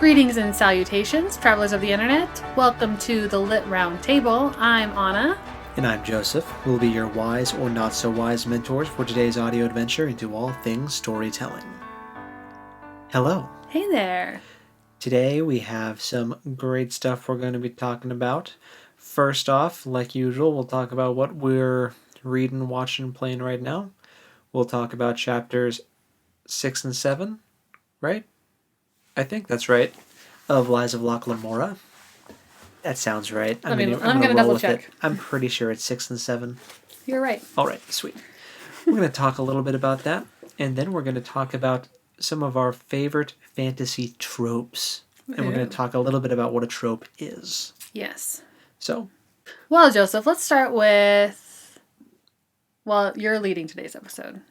Greetings and salutations, travelers of the internet. Welcome to the Lit Round Table. I'm Anna. And I'm Joseph. We'll be your wise or not so wise mentors for today's audio adventure into all things storytelling. Hello. Hey there. Today we have some great stuff we're going to be talking about. First off, like usual, we'll talk about what we're reading, watching, playing right now. We'll talk about chapters 6 and 7, right? I think that's right. Of Lies of Locke Lamora. That sounds right. I'm going to double check. I'm pretty sure it's 6 and 7. You're right. All right, sweet. We're going to talk a little bit about that, and then we're going to talk about some of our favorite fantasy tropes. And we're going to talk a little bit about what a trope is. Yes. So. Well, Joseph, let's start with... Well, you're leading today's episode.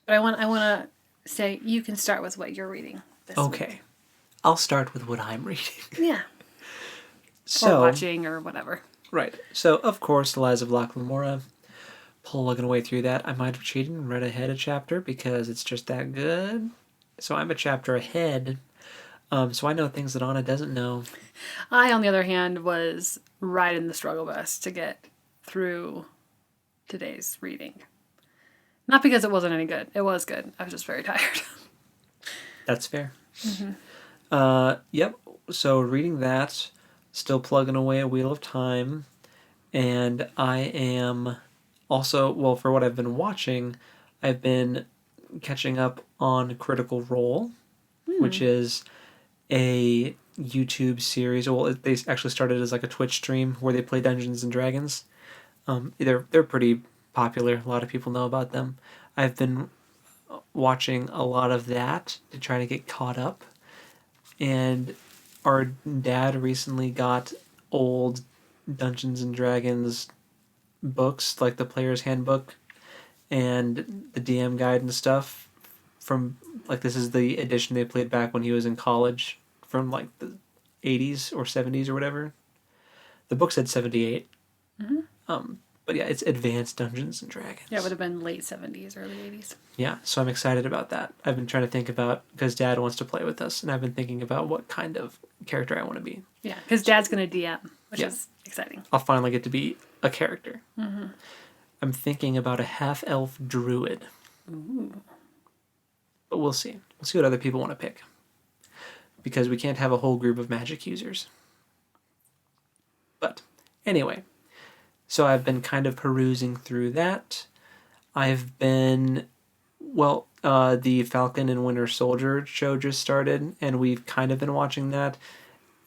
But I want to say you can start with what you're reading this week. I'll start with what I'm reading. Yeah. So, or watching or whatever. Right. So, of course, The Lies of Locke Lamora. Plugging away through that. I might have cheated and read ahead a chapter because it's just that good. So I'm a chapter ahead. So I know things that Anna doesn't know. I, on the other hand, was riding the struggle bus to get through today's reading. Not because it wasn't any good. It was good. I was just very tired. That's fair. Mm-hmm. Yep. So reading that, still plugging away a Wheel of Time. And I am also, well, for what I've been watching, I've been catching up on Critical Role, which is a YouTube series. Well, they actually started as like a Twitch stream where they play Dungeons and Dragons. They're pretty popular. A lot of people know about them. I've been watching a lot of that to try to get caught up. And our dad recently got old Dungeons and Dragons books, like the Player's Handbook and the DM Guide and stuff from, like, this is the edition they played back when he was in college from, like, the 80s or 70s or whatever. The book said 78. But yeah, it's Advanced Dungeons and Dragons. Yeah, it would have been late 70s, early 80s. Yeah, so I'm excited about that. I've been trying to think about, because Dad wants to play with us, and I've been thinking about what kind of character I want to be. Yeah, because Dad's going to DM, which is exciting. I'll finally get to be a character. I'm thinking about a half-elf druid. Ooh. But we'll see. We'll see what other people want to pick. Because we can't have a whole group of magic users. But anyway, so I've been kind of perusing through that. I've been, the Falcon and Winter Soldier show just started, and we've kind of been watching that.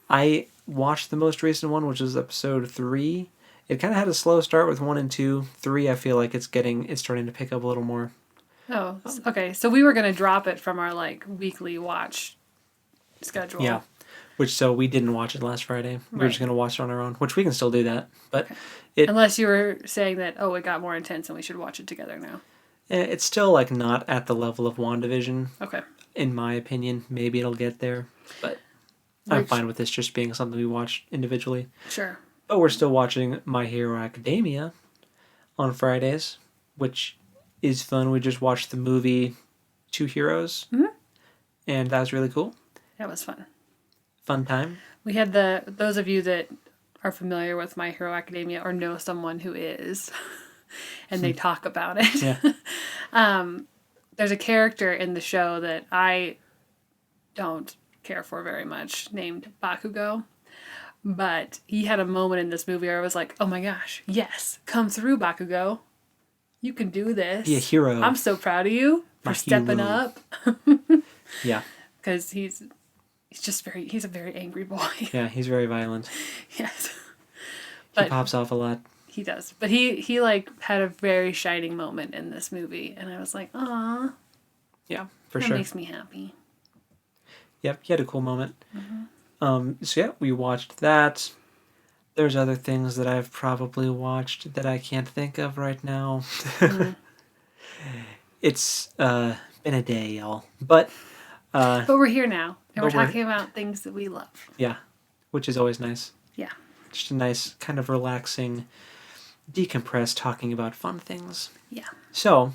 I watched the most recent one, which was episode 3. It kind of had a slow start with 1 and 2. 3, I feel like it's starting to pick up a little more. Oh, okay. So we were going to drop it from our, weekly watch schedule. Yeah. So we didn't watch it last Friday. We were just going to watch it on our own, which we can still do that. But unless you were saying that, it got more intense and we should watch it together now. It's still, not at the level of WandaVision. Okay. In my opinion. Maybe it'll get there. But I'm fine with this just being something we watch individually. Sure. But we're still watching My Hero Academia on Fridays, which is fun. We just watched the movie Two Heroes. And that was really cool. That was fun. Fun time. We had those of you that are familiar with My Hero Academia or know someone who is, and they talk about it. Yeah. There's a character in the show that I don't care for very much named Bakugo. But he had a moment in this movie where I was like, oh my gosh, yes, come through, Bakugo. You can do this. Be a hero. I'm so proud of you for stepping up. Yeah. Because he's a very angry boy. Yeah, he's very violent. Yes. He pops off a lot. He does. But he had a very shining moment in this movie. And I was like, aw. Yeah, for that sure. That makes me happy. Yep, he had a cool moment. So yeah, we watched that. There's other things that I've probably watched that I can't think of right now. It's been a day, y'all. But we're here now. And we're talking about things that we love. Yeah, which is always nice. Yeah. Just a nice, kind of relaxing, decompress talking about fun things. Yeah. So,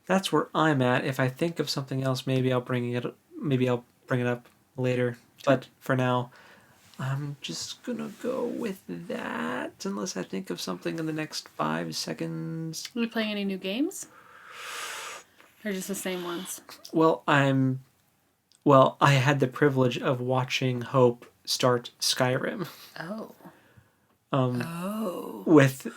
that's where I'm at. If I think of something else, maybe I'll bring it up later. But for now, I'm just gonna go with that unless I think of something in the next 5 seconds. Are you playing any new games? Or just the same ones? Well, I had the privilege of watching Hope start Skyrim Oh. with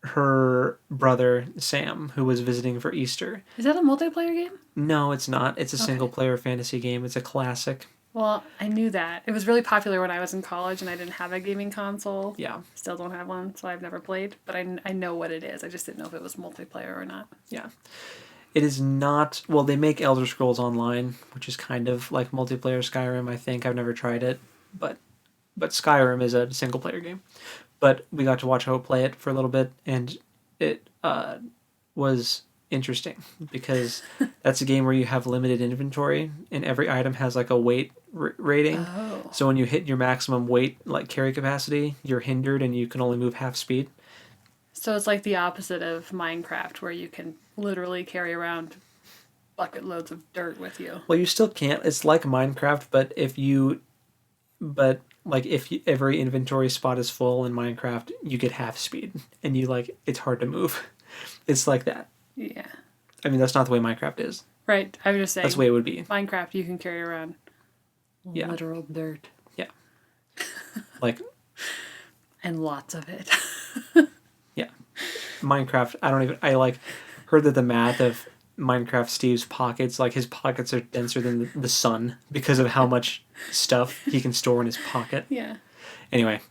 her brother Sam, who was visiting for Easter. Is that a multiplayer game? No, it's not. It's a Okay. single player fantasy game. It's a classic. Well, I knew that. It was really popular when I was in college and I didn't have a gaming console. Yeah. Still don't have one, so I've never played. But I know what it is. I just didn't know if it was multiplayer or not. Yeah. It is not. Well, they make Elder Scrolls Online, which is kind of like multiplayer Skyrim, I think. I've never tried it, but Skyrim is a single player game. But we got to watch Hope play it for a little bit, and it was interesting because that's a game where you have limited inventory, and every item has like a weight rating. Oh. So when you hit your maximum weight, like carry capacity, you're hindered and you can only move half speed. So it's like the opposite of Minecraft, where you can literally carry around bucket loads of dirt with you. Well, you still can't. It's like Minecraft, but if every inventory spot is full in Minecraft, you get half speed, and it's hard to move. It's like that. Yeah. I mean, that's not the way Minecraft is. Right. I was just saying. That's the way it would be. Minecraft, you can carry around literal dirt. Yeah. Like. And lots of it. Yeah. Minecraft, I heard that the math of Minecraft Steve's pockets, like his pockets are denser than the sun because of how much stuff he can store in his pocket. Yeah. Anyway,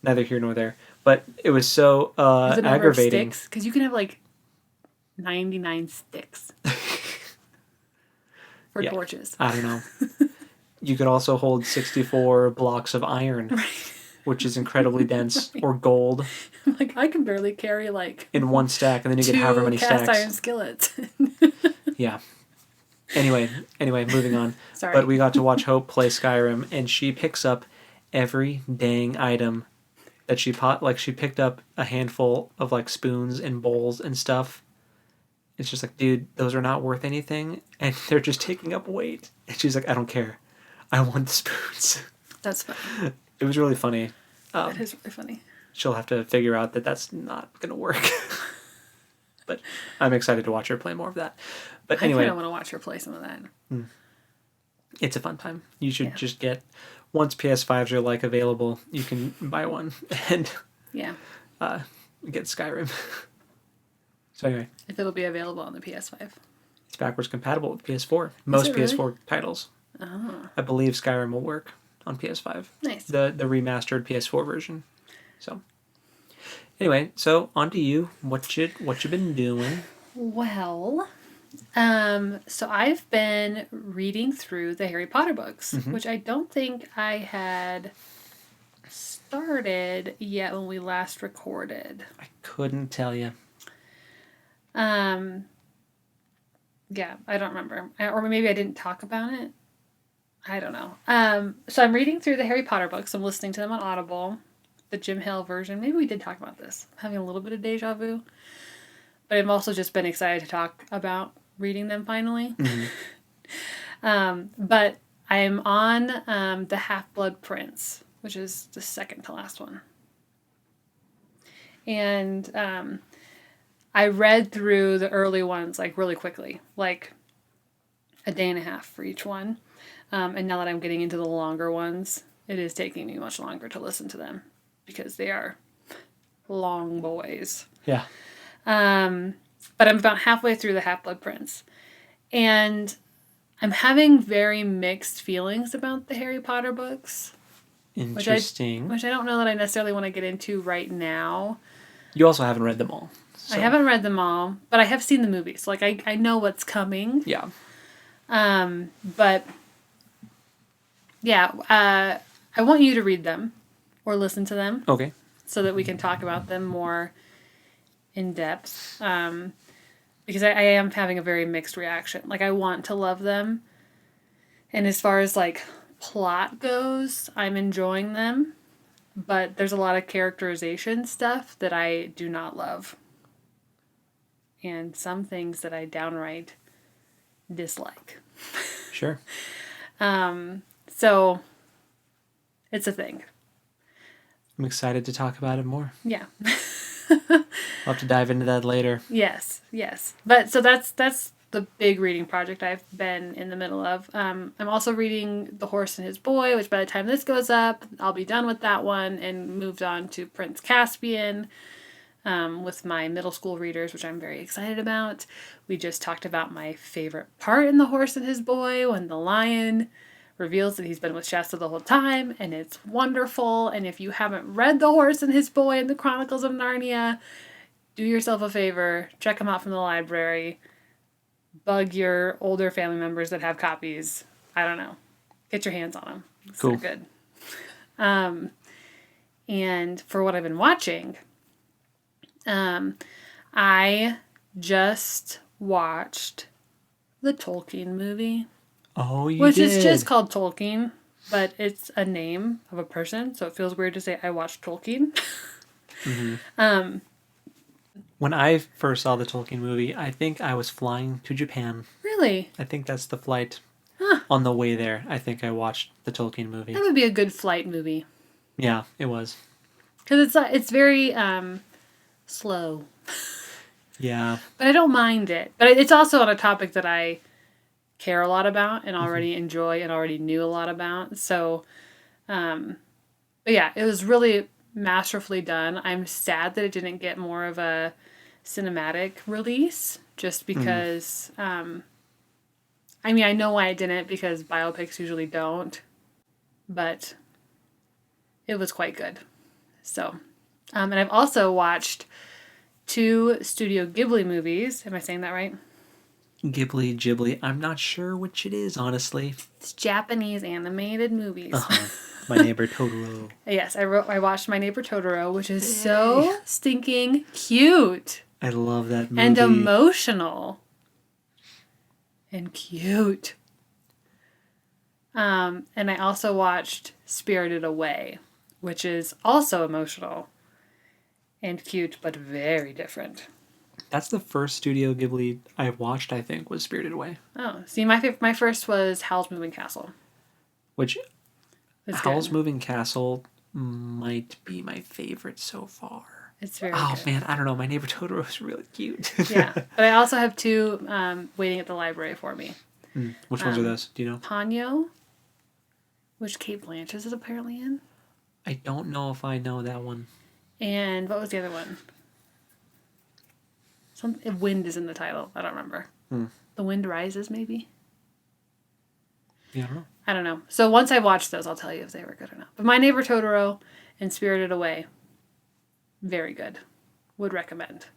neither here nor there. But it was so Is it aggravating. Because you can have like 99 sticks for torches. I don't know. You could also hold 64 blocks of iron, which is incredibly dense, or gold. Like, I can barely carry like in one stack, and then you get however many cast stacks. iron skillets. Yeah. Anyway, moving on. Sorry. But we got to watch Hope play Skyrim, and she picks up every dang item that she she picked up a handful of like spoons and bowls and stuff. It's just like, dude, those are not worth anything, and they're just taking up weight. And she's like, I don't care. I want the spoons. That's funny. It was really funny. That is really funny. She'll have to figure out that that's not going to work. But I'm excited to watch her play more of that. But anyway. I kind of want to watch her play some of that. It's a fun time. You should just get, once PS5s are like available, you can buy one and get Skyrim. So anyway. If it'll be available on the PS5. It's backwards compatible with PS4. Most really? PS4 titles. Oh. I believe Skyrim will work on PS5. Nice. The remastered PS4 version. So anyway, so on to you. What you been doing? Well, so I've been reading through the Harry Potter books, which I don't think I had started yet when we last recorded. I couldn't tell you. Yeah, I don't remember. Or maybe I didn't talk about it. I don't know. So I'm reading through the Harry Potter books. I'm listening to them on Audible. The Jim Hale version. Maybe we did talk about this. I'm having a little bit of deja vu. But I've also just been excited to talk about reading them finally. But I'm on the Half-Blood Prince, which is the second to last one. And I read through the early ones like really quickly, like a day and a half for each one. And now that I'm getting into the longer ones, it is taking me much longer to listen to them because they are long boys. Yeah. But I'm about halfway through the Half-Blood Prince. And I'm having very mixed feelings about the Harry Potter books. Interesting. Which I don't know that I necessarily want to get into right now. You also haven't read them all. So. I haven't read them all, but I have seen the movies. Like, I know what's coming. Yeah. But, yeah, I want you to read them or listen to them. Okay. So that we can talk about them more in depth. Because I am having a very mixed reaction. Like, I want to love them. And as far as, like, plot goes, I'm enjoying them. But there's a lot of characterization stuff that I do not love. And some things that I downright dislike. Sure. So it's a thing. I'm excited to talk about it more. Yeah. I'll have to dive into that later. Yes. But so that's the big reading project I've been in the middle of. I'm also reading The Horse and His Boy, which by the time this goes up, I'll be done with that one and moved on to Prince Caspian with my middle school readers, which I'm very excited about. We just talked about my favorite part in The Horse and His Boy when the lion reveals that he's been with Shasta the whole time, and it's wonderful. And if you haven't read The Horse and His Boy and the Chronicles of Narnia, do yourself a favor, check them out from the library, bug your older family members that have copies. I don't know. Get your hands on them. Cool. They're good. And for what I've been watching, I just watched the Tolkien movie. Oh, you Which did. is just called Tolkien, but it's a name of a person, so it feels weird to say I watched Tolkien. When I first saw the Tolkien movie, I think I was flying to Japan. Really? I think that's the flight. On the way there, I think I watched the Tolkien movie. That would be a good flight movie. Yeah, it was. Because it's very slow. Yeah. But I don't mind it. But it's also on a topic that I care a lot about and already enjoy and already knew a lot about. So, but yeah, it was really masterfully done. I'm sad that it didn't get more of a cinematic release just because, I mean, I know why it didn't because biopics usually don't, but it was quite good. So, and I've also watched 2 Studio Ghibli movies. Am I saying that right? Ghibli. I'm not sure which it is, honestly. It's Japanese animated movies. My Neighbor Totoro. Yes, I watched My Neighbor Totoro, which is so stinking cute. I love that movie. And emotional. And cute. And I also watched Spirited Away, which is also emotional and cute, but very different. That's the first Studio Ghibli I watched, I think, was Spirited Away. Oh, see, my first was Howl's Moving Castle. Which, It's Howl's good. Moving Castle might be my favorite so far. It's very Oh, good. man, I don't know. My Neighbor Totoro is really cute. Yeah, but I also have 2 waiting at the library for me. Which ones are those? Do you know? Ponyo, which Kate Blanchett is apparently in. I don't know if I know that one. And what was the other one? Wind is in the title. I don't remember. The Wind Rises, maybe? Yeah, I don't know. I don't know. So once I watch those, I'll tell you if they were good or not. But My Neighbor Totoro and Spirited Away, very good. Would recommend.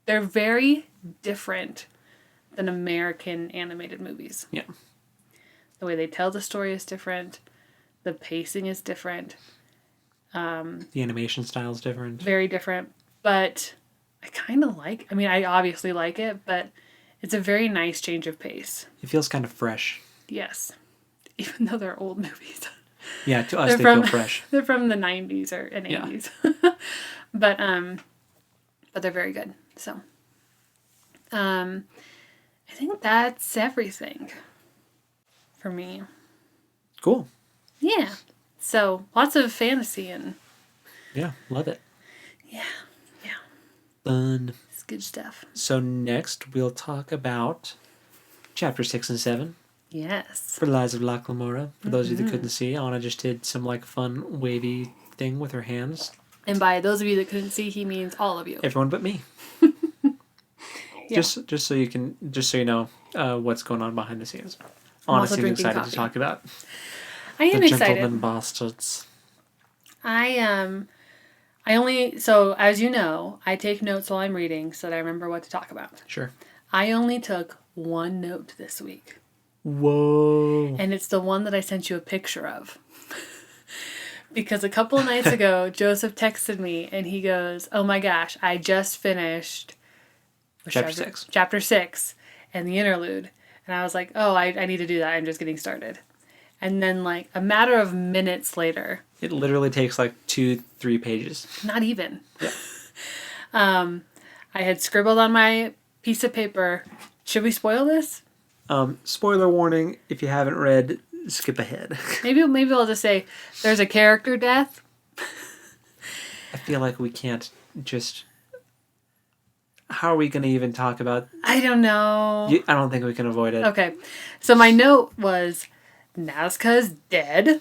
They're very different than American animated movies. Yeah. The way they tell the story is different. The pacing is different. The animation style is different. Very different. But I kind of I mean, I obviously like it, but it's a very nice change of pace. It feels kind of fresh. Yes. Even though they're old movies. Yeah, to us, they feel fresh. They're from the 90s and 80s. Yeah. but they're very good. So, I think that's everything for me. Cool. Yeah. So, lots of fantasy and Yeah, love it. yeah. Fun. It's good stuff. So next, we'll talk about Chapter 6 and 7. Yes. For the Lives of Locke Lamora. For those of you that couldn't see, Anna just did some fun wavy thing with her hands. And by those of you that couldn't see, he means all of you. Everyone but me. Yeah. Just so you know what's going on behind the scenes. I'm also Honestly, drinking excited coffee. to talk about I am the excited. Gentleman Bastards. So as you know, I take notes while I'm reading so that I remember what to talk about. Sure. I only took 1 note this week. Whoa. And it's the one that I sent you a picture of. Because a couple of nights ago, Joseph texted me and he goes, "Oh my gosh, I just finished Chapter 6 and the interlude." And I was like, "Oh, I need to do that. I'm just getting started." And then a matter of minutes later. It literally takes 2-3 pages. Not even. Yeah. I had scribbled on my piece of paper. Should we spoil this? Spoiler warning, if you haven't read skip ahead. Maybe we'll just say there's a character death. I feel like we can't just... How are we going to even talk about... I don't know. I don't think we can avoid it. Okay. So my note was, Nazca's dead? ?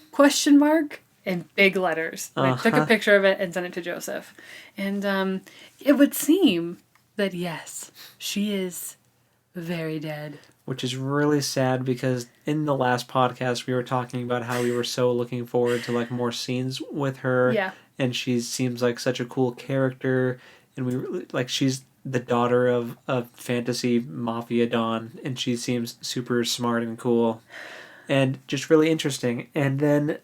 In big letters. And I took a picture of it and sent it to Joseph. And it would seem that, yes, she is very dead. Which is really sad because in the last podcast we were talking about how we were so looking forward to like more scenes with her. Yeah. And she seems like such a cool character. And we really, like, she's the daughter of a fantasy mafia don. And she seems super smart and cool. And just really interesting. And then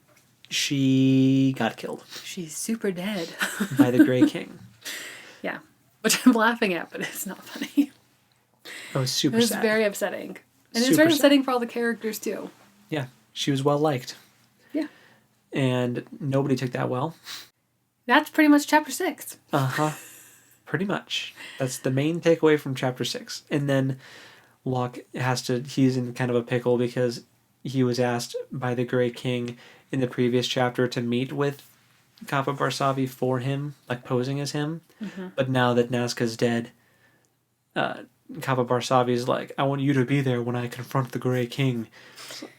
she got killed. She's super dead. By the Grey King. Yeah. Which I'm laughing at, but it's not funny. It was super sad. It was sad. very upsetting. And Super it's very sad. upsetting for all the characters, too. Yeah. She was well liked. Yeah. And nobody took that well. That's pretty much chapter 6. Uh-huh. Pretty much. That's the main takeaway from chapter 6. And then Locke he's in kind of a pickle because he was asked by the Grey King in the previous chapter to meet with Kappa Barsavi for him, like posing as him. Mm-hmm. But now that Nazca's dead, Kappa Barsavi's like, I want you to be there when I confront the Grey King.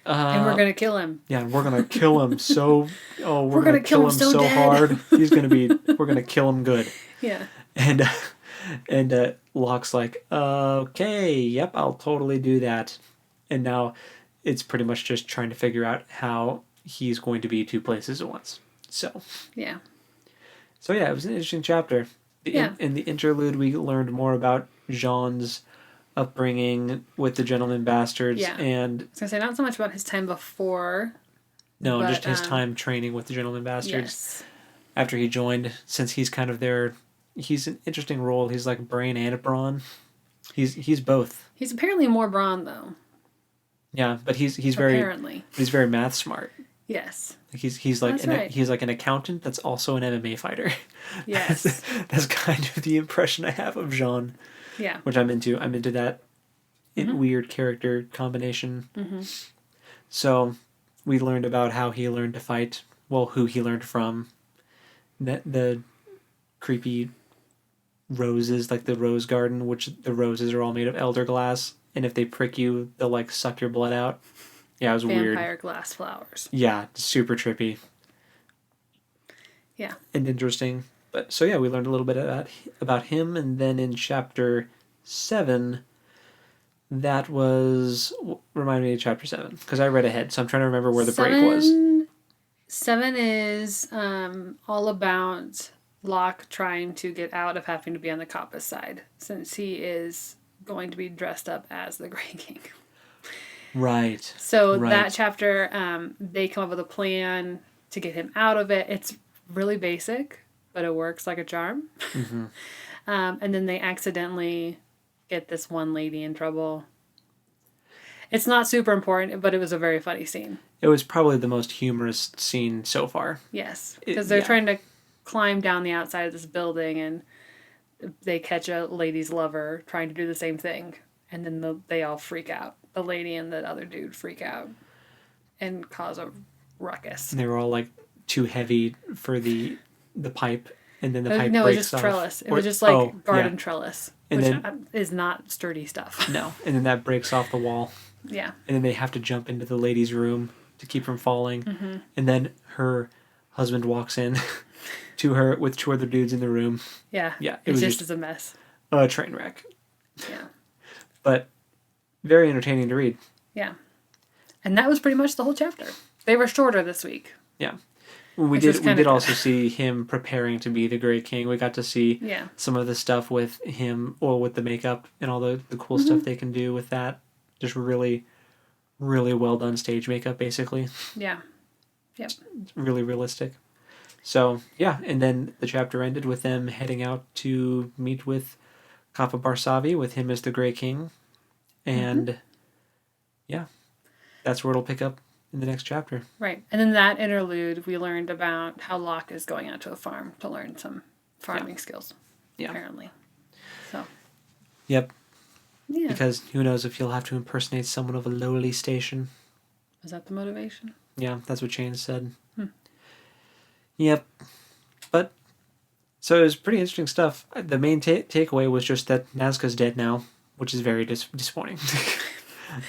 And we're going to kill him. Yeah, and we're going to kill him so... Oh, we're going to kill him so hard. We're going to kill him good. Yeah. And Locke's like, okay, yep, I'll totally do that. And now it's pretty much just trying to figure out how he's going to be two places at once. So yeah, it was an interesting chapter. In the interlude, we learned more about Jean's upbringing with the Gentleman Bastards. Yeah. And I was going to say, not so much about his time before. No, but, just his time training with the Gentleman Bastards. Yes. After he joined, since he's kind of he's an interesting role. He's like brain and brawn. He's both. He's apparently more brawn, though. Yeah, but he's very math smart. Yes. He's like he's like an accountant that's also an MMA fighter. Yes. That's kind of the impression I have of Jean. Yeah. Which I'm into. I'm into that weird character combination. Mm-hmm. So we learned about how he learned to fight. Well, who he learned from. The creepy roses, like the rose garden, which the roses are all made of elder glass. And if they prick you, they'll like suck your blood out. Yeah, it was weird. Vampire glass flowers. Yeah, super trippy. Yeah. And interesting. But so yeah, we learned a little bit about him, and then in chapter 7, that was remind me of chapter 7 because I read ahead, so I'm trying to remember where the break was. 7 is all about Locke trying to get out of having to be on the Kappa's side, since he is going to be dressed up as the Grey King. Right. So that chapter, they come up with a plan to get him out of it. It's really basic, but it works like a charm. Mm-hmm. And then they accidentally get this one lady in trouble. It's not super important, but it was a very funny scene. It was probably the most humorous scene so far. Yes, because they're trying to climb down the outside of this building, and they catch a lady's lover trying to do the same thing. And then they all freak out. The lady and the other dude freak out and cause a ruckus. And they were all like too heavy for the pipe, and then the pipe breaks off. No, it was just trellis. It was just like garden trellis, which is not sturdy stuff. No, and then that breaks off the wall. Yeah. And then they have to jump into the lady's room to keep from falling. Mm-hmm. And then her husband walks in to her with 2 other dudes in the room. Yeah. Yeah. It was just a mess. A train wreck. Yeah. But very entertaining to read. Yeah. And that was pretty much the whole chapter. They were shorter this week. Yeah. We did also see him preparing to be the Grey King. We got to see some of the stuff with him, or with the makeup and all the cool stuff they can do with that. Just really, really well done stage makeup, basically. Yeah. Yep. It's really realistic. So, yeah. And then the chapter ended with them heading out to meet with Kappa Barsavi, with him as the Grey King. And, that's where it'll pick up in the next chapter. Right. And in that interlude, we learned about how Locke is going out to a farm to learn some farming skills. Yeah. Apparently. So. Yep. Yeah. Because who knows if you'll have to impersonate someone of a lowly station. Was that the motivation? Yeah, that's what Shane said. Hmm. Yep. But, so it was pretty interesting stuff. The main takeaway was just that Nazca's dead now, which is very disappointing.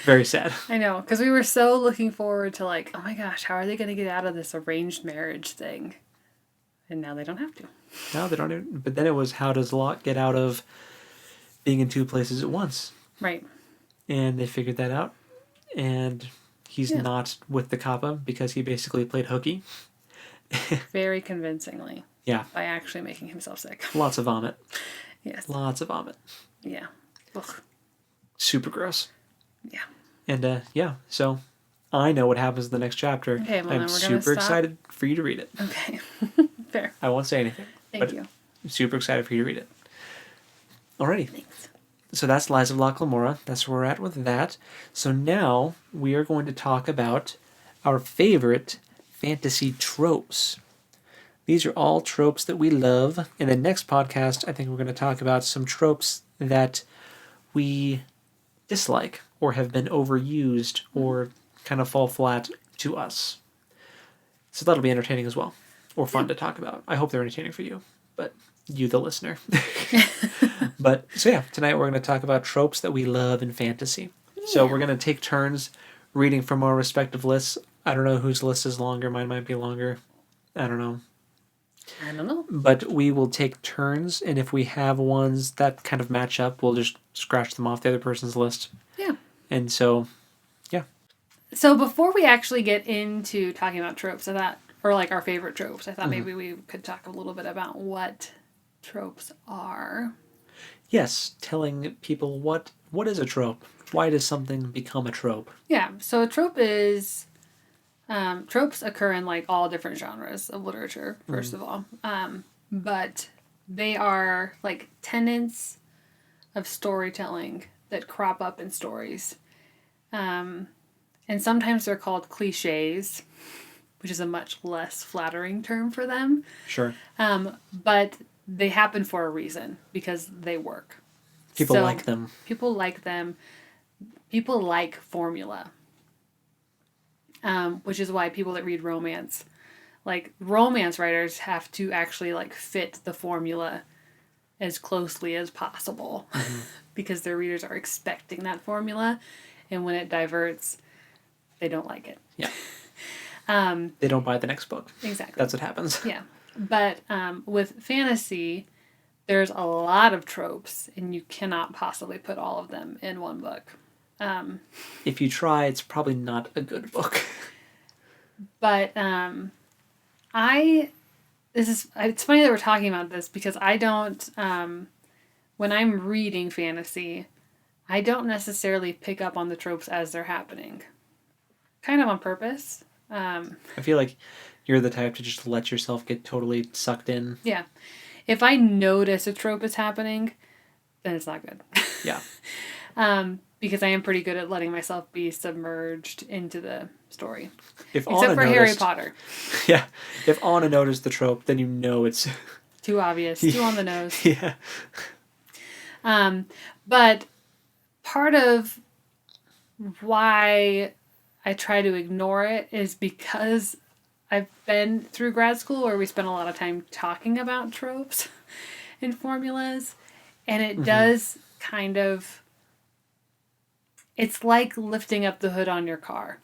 Very sad. I know, because we were so looking forward to like, oh my gosh, how are they going to get out of this arranged marriage thing? And now they don't have to. No, they don't even, but then it was, how does Locke get out of being in two places at once? Right. And they figured that out. And he's not with the Kappa because he basically played hooky. Very convincingly. Yeah. By actually making himself sick. Lots of vomit. Yes. Lots of vomit. Yeah. Ugh. Super gross. Yeah. And so I know what happens in the next chapter. Okay, well, I'm then we're super excited for you to read it. Okay. Fair. I won't say anything. Thank you. I'm super excited for you to read it. Alrighty. Thanks. So that's Lies of Locke Lamora. That's where we're at with that. So now we are going to talk about our favorite fantasy tropes. These are all tropes that we love. In the next podcast, I think we're going to talk about some tropes that we dislike or have been overused or kind of fall flat to us. So that'll be entertaining as well, or fun to talk about. I hope they're entertaining for you, but you, the listener. But so yeah, tonight we're going to talk about tropes that we love in fantasy. Yeah. So we're going to take turns reading from our respective lists. I don't know whose list is longer. Mine might be longer. I don't know. But we will take turns, and if we have ones that kind of match up, we'll just scratch them off the other person's list. Yeah. And so, yeah. So before we actually get into talking about tropes, I thought, or like our favorite tropes, I thought maybe we could talk a little bit about what tropes are. Yes, telling people what is a trope. Why does something become a trope? Yeah, so a trope is... tropes occur in like all different genres of literature, first of all. But they are like tenets of storytelling that crop up in stories. And sometimes they're called cliches, which is a much less flattering term for them. Sure. But they happen for a reason, because they work. People like them. People like them. People like formula. Which is why people that read romance, like romance writers, have to actually like fit the formula as closely as possible, because their readers are expecting that formula, and when it diverts, they don't like it. Yeah. They don't buy the next book. Exactly. That's what happens. Yeah. But with fantasy, there's a lot of tropes, and you cannot possibly put all of them in one book. If you try, it's probably not a good book. But it's funny that we're talking about this, because I don't, when I'm reading fantasy, I don't necessarily pick up on the tropes as they're happening. Kind of on purpose. I feel like you're the type to just let yourself get totally sucked in. Yeah. If I notice a trope is happening, then it's not good. Yeah. Because I am pretty good at letting myself be submerged into the story. Except for Harry Potter. Yeah. If Anna noticed the trope, then you know it's... Too obvious. Too on the nose. Yeah. But part of why I try to ignore it is because I've been through grad school where we spent a lot of time talking about tropes and formulas. And it does kind of... It's like lifting up the hood on your car.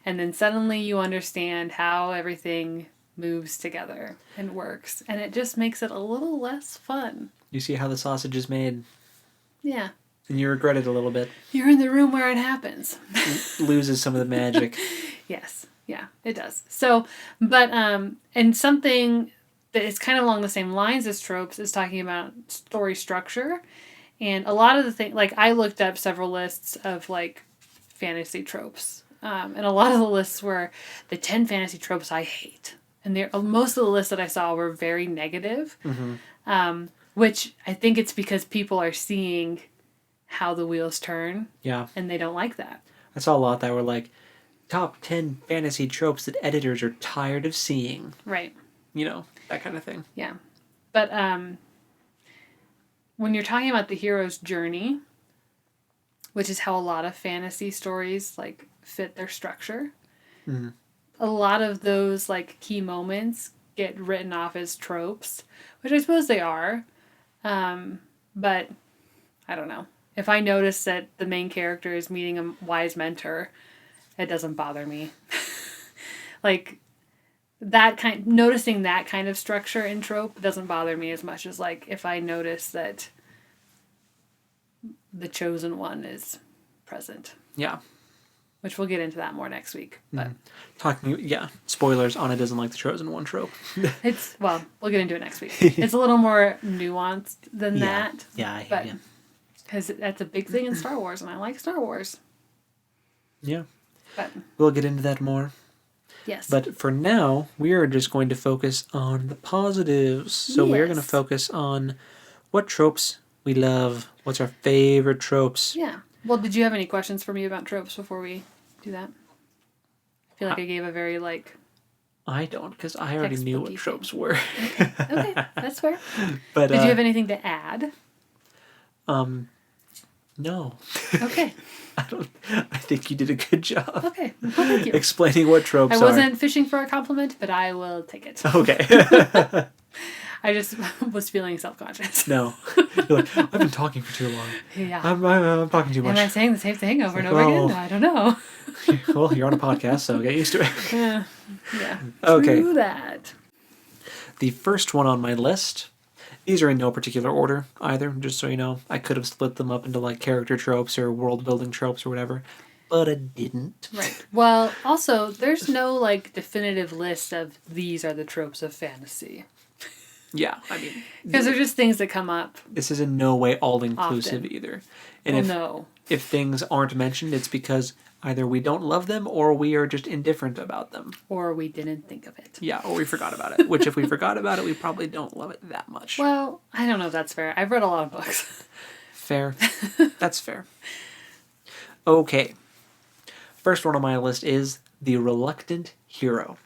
And then suddenly you understand how everything moves together and works. And it just makes it a little less fun. You see how the sausage is made. Yeah. And you regret it a little bit. You're in the room where it happens. Loses some of the magic. Yes. Yeah, it does. So, but, and something that is kind of along the same lines as tropes is talking about story structure. And a lot of the things, like I looked up several lists of like fantasy tropes. And a lot of the lists were the 10 fantasy tropes I hate. And most of the lists that I saw were very negative. Which I think it's because people are seeing how the wheels turn. Yeah. And they don't like that. I saw a lot that were like, top 10 fantasy tropes that editors are tired of seeing. Right. You know, that kind of thing. Yeah. But when you're talking about the hero's journey, which is how a lot of fantasy stories like fit their structure. Mm. A lot of those like key moments get written off as tropes, which I suppose they are. But I don't know. If I notice that the main character is meeting a wise mentor, it doesn't bother me. Like noticing that kind of structure in trope doesn't bother me as much as like if I notice that the chosen one is present. Yeah. Which we'll get into that more next week. But spoilers, Anna doesn't like the chosen one trope. We'll get into it next week. It's a little more nuanced than that. Yeah, I hear you. Because that's a big thing in Star Wars, and I like Star Wars. Yeah. But we'll get into that more. Yes. But for now, we are just going to focus on the positives. So we're going to focus on what tropes we love. What's our favorite tropes? Yeah. Well, did you have any questions for me about tropes before we do that? I feel like I gave a very I don't, because I already knew what tropes were. Okay, that's fair. But did you have anything to add? No. Okay. I think you did a good job. Okay. Well, thank you. Explaining what tropes are. I wasn't fishing for a compliment, but I will take it. Okay. I just was feeling self-conscious. No. You're like, I've been talking for too long. Yeah. I'm talking too much. Am I saying the same thing over and over again? I don't know. Well, you're on a podcast, so get used to it. Yeah. Okay. True that. The first one on my list, these are in no particular order either, just so you know. I could have split them up into like character tropes or world building tropes or whatever, but I didn't. Right. Well, also, there's no like definitive list of these are the tropes of fantasy. Yeah, I mean, because they're just things that come up. This is in no way all inclusive either. And if things aren't mentioned, it's because either we don't love them or we are just indifferent about them. Or we didn't think of it. Yeah, or we forgot about it. Which if we forgot about it, we probably don't love it that much. Well, I don't know if that's fair. I've read a lot of books. Fair. That's fair. Okay. First one on my list is the reluctant hero.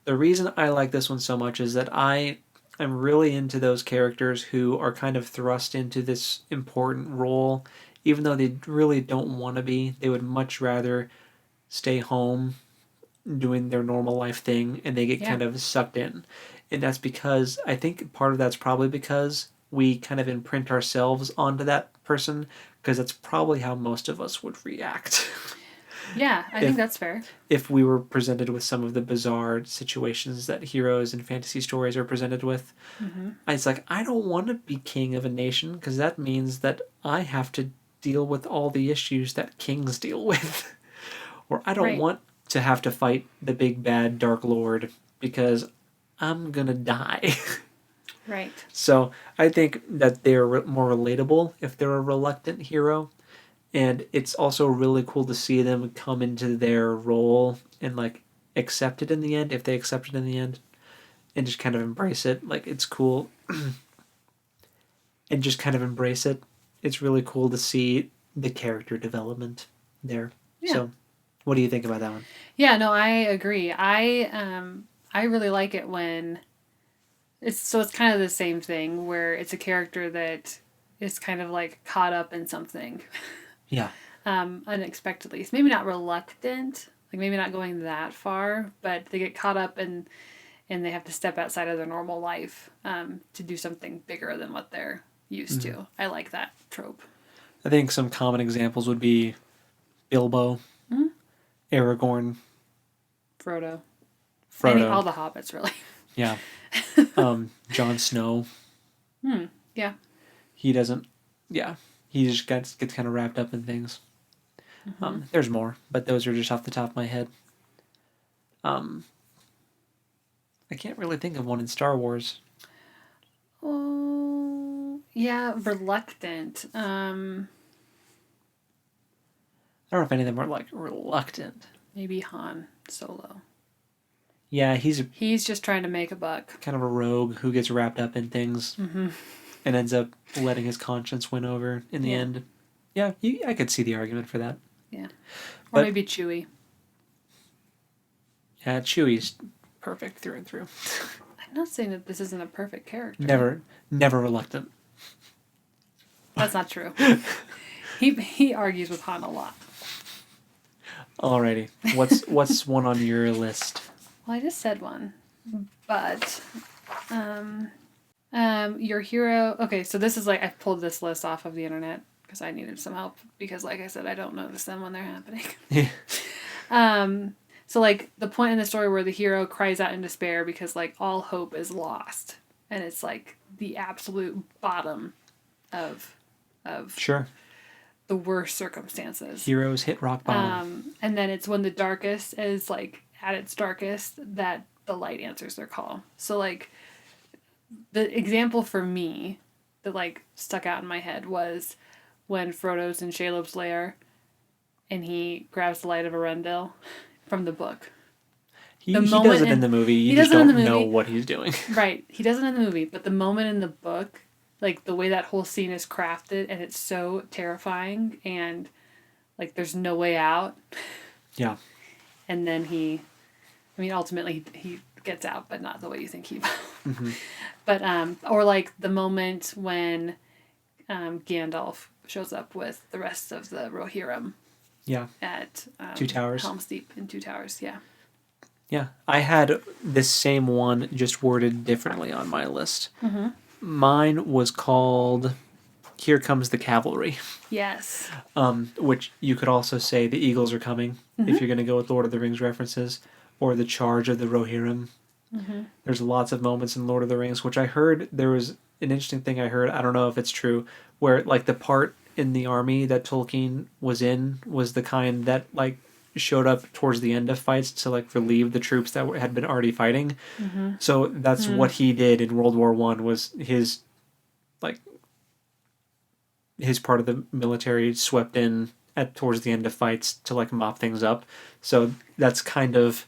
The reason I like this one so much is that I am really into those characters who are kind of thrust into this important role, even though they really don't want to be. They would much rather stay home doing their normal life thing, and they get kind of sucked in. And that's because, I think part of that's probably because we kind of imprint ourselves onto that person, because that's probably how most of us would react. Yeah, I think that's fair. If we were presented with some of the bizarre situations that heroes in fantasy stories are presented with, it's like, I don't want to be king of a nation, because that means that I have to deal with all the issues that kings deal with. Or I don't want to have to fight the big bad dark lord, because I'm going to die. Right. So I think that they're more relatable if they're a reluctant hero. And it's also really cool to see them come into their role and like accept it in the end, if they accept it in the end, and just kind of embrace it. Like, it's cool. And just kind of embrace it. It's really cool to see the character development there. Yeah. So what do you think about that one? Yeah, no, I agree. I really like it when it's kind of the same thing where it's a character that is kind of like caught up in something. Yeah. Unexpectedly. Maybe not reluctant, like maybe not going that far, but they get caught up and they have to step outside of their normal life to do something bigger than what they're used to. I like that trope. I think some common examples would be Bilbo, Aragorn, Frodo. I mean, all the hobbits, really. Yeah. Jon Snow. Yeah. He doesn't... Yeah. He just gets kind of wrapped up in things. There's more, but those are just off the top of my head. I can't really think of one in Star Wars. Oh, yeah, reluctant. I don't know if any of them are like reluctant. Maybe Han Solo. Yeah, he's just trying to make a buck. Kind of a rogue who gets wrapped up in things. And ends up letting his conscience win over in the end. Yeah, I could see the argument for that. Yeah. Or maybe Chewie. Yeah, Chewie's perfect through and through. I'm not saying that this isn't a perfect character. Never reluctant. That's not true. He argues with Han a lot. Alrighty. What's one on your list? Well, I just said one, but your hero. Okay, so this is like I pulled this list off of the internet because I needed some help because, like I said, I don't notice them when they're happening. Yeah. So like the point in the story where the hero cries out in despair because like all hope is lost, and it's like the absolute bottom of Sure. the worst circumstances. Heroes hit rock bottom. And then it's when the darkest is like at its darkest that the light answers their call. So like the example for me that like stuck out in my head was when Frodo's in Shelob's lair and he grabs the light of Arendelle from the book. He does it in the movie. You just don't know what he's doing. Right. He does it in the movie, but the moment in the book, like the way that whole scene is crafted and it's so terrifying and like there's no way out. Yeah. And then ultimately he gets out, but not the way you think he will. Mm-hmm. But, or like the moment when Gandalf shows up with the rest of the Rohirrim. Yeah. At Two Towers. Helm's Deep in Two Towers, yeah. Yeah. I had this same one just worded differently on my list. Mm-hmm. Mine was called Here Comes the Cavalry. Yes. Which you could also say The Eagles Are Coming, if you're going to go with Lord of the Rings references, or The Charge of the Rohirrim. Mm-hmm. There's lots of moments in Lord of the Rings, which I heard, there was an interesting thing I heard, I don't know if it's true, where like the part in the army that Tolkien was in was the kind that like showed up towards the end of fights to like relieve the troops that had been already fighting. Mm-hmm. So that's what he did in World War One. Was his part of the military swept in towards the end of fights to like mop things up. So that's kind of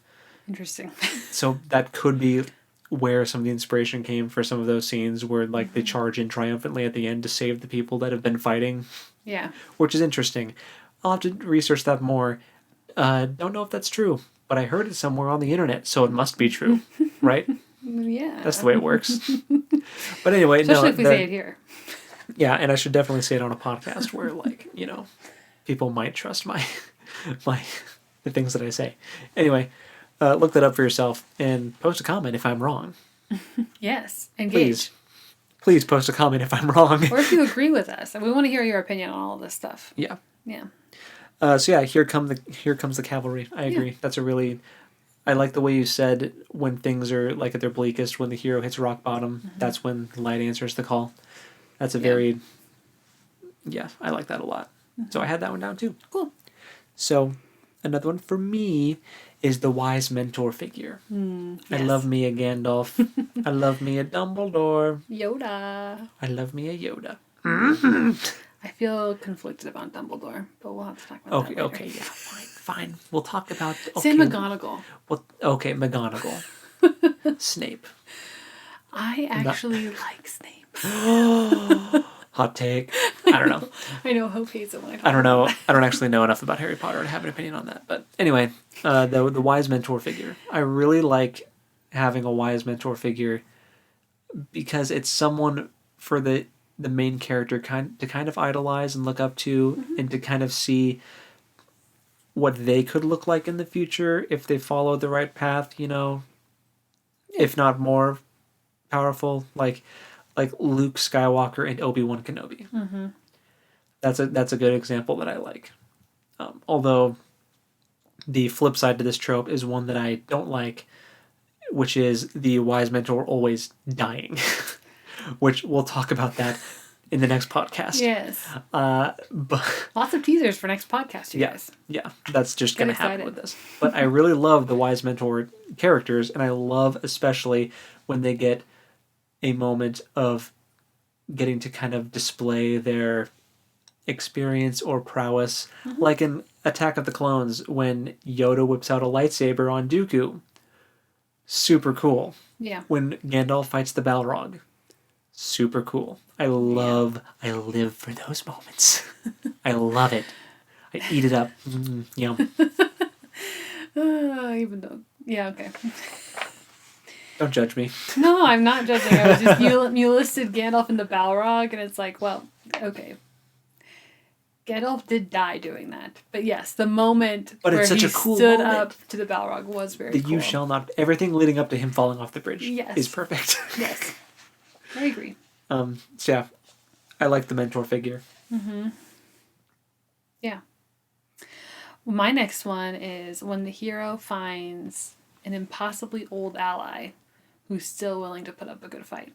interesting. So that could be where some of the inspiration came for some of those scenes where like they charge in triumphantly at the end to save the people that have been fighting. Yeah. Which is interesting. I'll have to research that more. Don't know if that's true, but I heard it somewhere on the internet, so it must be true, right? Yeah. That's the way it works. But anyway, especially if we say it here. Yeah, and I should definitely say it on a podcast where, like, you know, people might trust the things that I say. Anyway, look that up for yourself and post a comment if I'm wrong. Yes, engage. Please post a comment if I'm wrong. Or if you agree with us. We want to hear your opinion on all this stuff. Yeah. Yeah. So yeah, here comes the cavalry. I agree. Yeah. That's I like the way you said when things are like at their bleakest, when the hero hits rock bottom, that's when the light answers the call. That's I like that a lot. Mm-hmm. So I had that one down too. Cool. So another one for me is the wise mentor figure. Yes. I love me a Gandalf. I love me a Dumbledore. Yoda. I love me a Yoda. Mm-hmm. I feel conflicted about Dumbledore, but we'll have to talk about that later. Okay, yeah, fine. We'll talk about... Say McGonagall. Well, okay, McGonagall. Snape. I actually like Snape. Hot take. I don't know. I know Hope hates it when I don't know. I don't actually know enough about Harry Potter to have an opinion on that. But anyway, the wise mentor figure. I really like having a wise mentor figure because it's someone for the main character to kind of idolize and look up to, and to kind of see what they could look like in the future if they follow the right path, you know, if not more powerful, like Luke Skywalker and Obi-Wan Kenobi. Mm-hmm. That's a good example that I like. Although the flip side to this trope is one that I don't like, which is the wise mentor always dying. Which we'll talk about that in the next podcast. Yes. But lots of teasers for next podcast, you guys. Yeah, that's just going to happen with this. But I really love the wise mentor characters, and I love especially when they get a moment of getting to kind of display their experience or prowess. Mm-hmm. Like in Attack of the Clones, when Yoda whips out a lightsaber on Dooku. Super cool. Yeah. When Gandalf fights the Balrog. Super cool. I live for those moments. I love it. I eat it up. Yum. Even though, yeah, okay. Don't judge me. No, I'm not judging. I was just, you listed Gandalf and the Balrog, and it's like, well, okay. Gandalf did die doing that. But yes, the moment But where it's such he a cool stood moment. up to the Balrog was very The cool. you shall not... Everything leading up to him falling off the bridge Yes. is perfect. Yes. I agree. So yeah, I like the mentor figure. Mm-hmm. Yeah. Well, my next one is when the hero finds an impossibly old ally who's still willing to put up a good fight.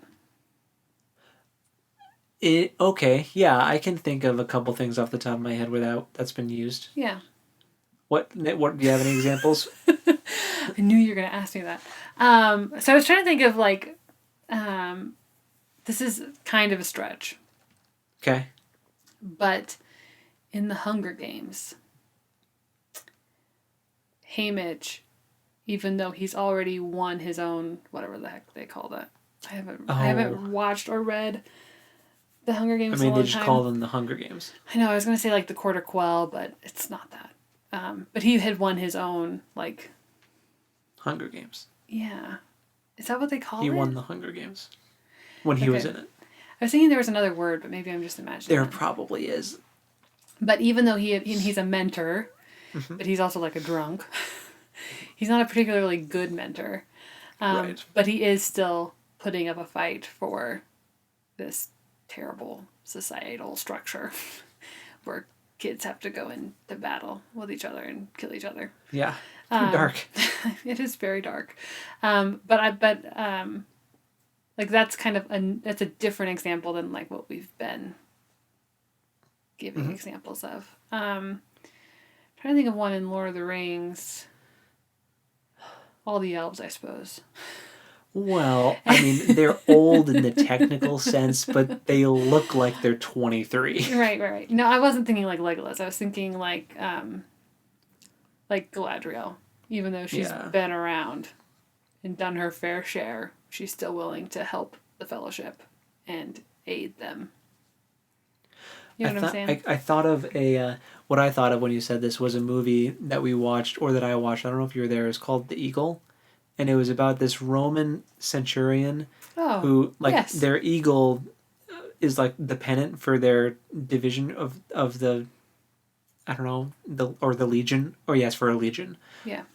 Okay, yeah, I can think of a couple things off the top of my head where that's been used. Yeah. What do you have any examples? I knew you were going to ask me that. So I was trying to think of this is kind of a stretch, Okay. but in the Hunger Games, Haymitch, even though he's already won his own, whatever the heck they call that. I haven't watched or read the Hunger Games in a long they just time. call them the Hunger Games. I know, I was going to say the Quarter Quell, but it's not that. But he had won his own, Hunger Games. Yeah. Is that what they call it? He won the Hunger Games when he was in it. I was thinking there was another word, but maybe I'm just imagining There it. probably is. But even though he's a mentor, but he's also a drunk. He's not a particularly good mentor. Right. But he is still putting up a fight for this terrible societal structure where kids have to go into battle with each other and kill each other. Yeah. Pretty dark. It is very dark. But that's kind of that's a different example than what we've been giving examples of. Trying to think of one in Lord of the Rings. All the elves, I suppose. Well, they're old in the technical sense, but they look like they're 23. Right. No, I wasn't thinking like Legolas. I was thinking like Galadriel. Even though she's been around and done her fair share, she's still willing to help the Fellowship and aid them. You know what I'm saying? I thought of what I thought of when you said this was a movie that we watched, or that I watched, I don't know if you were there, it's called The Eagle. And it was about this Roman centurion who, yes. their eagle is the pennant for their division of the, I don't know, the legion, or yes, for a legion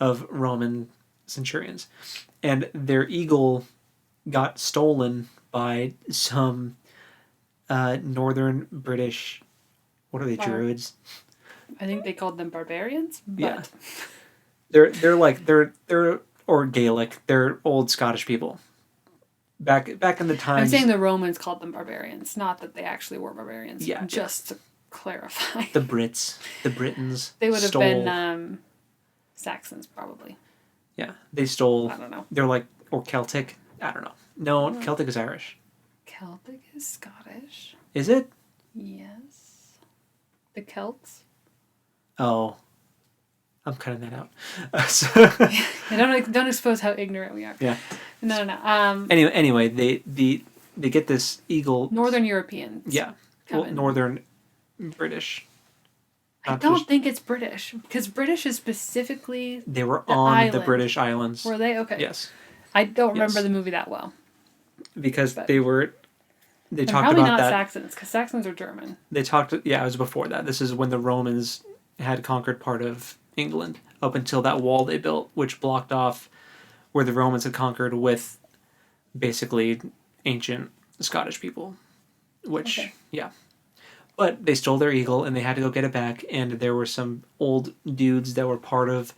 of Roman centurions. And their eagle got stolen by some northern British, what are they, druids? I think they called them barbarians. But... Yeah. They're or Gaelic. They're old Scottish people. Back in the times... I'm saying the Romans called them barbarians, not that they actually were barbarians. Yeah. Just to clarify. The Brits, the Britons they would have been Saxons, probably. Yeah. They stole... I don't know. They're or Celtic. I don't know. No, Celtic is Irish. Celtic is Scottish. Is it? Yes. The Celts? Oh. I'm cutting that out. Don't expose how ignorant we are. Yeah. No. Anyway, they get this eagle. Northern Europeans. Yeah. Well, Northern British. I don't think it's British, because British is specifically they were on the British islands. Were they? Okay. Yes. I don't remember the movie that well. Because they talked about that. Probably not Saxons, because Saxons are German. They talked. Yeah, it was before that. This is when the Romans had conquered part of England, up until that wall they built, which blocked off where the Romans had conquered with basically ancient Scottish people. But they stole their eagle and they had to go get it back, and there were some old dudes that were part of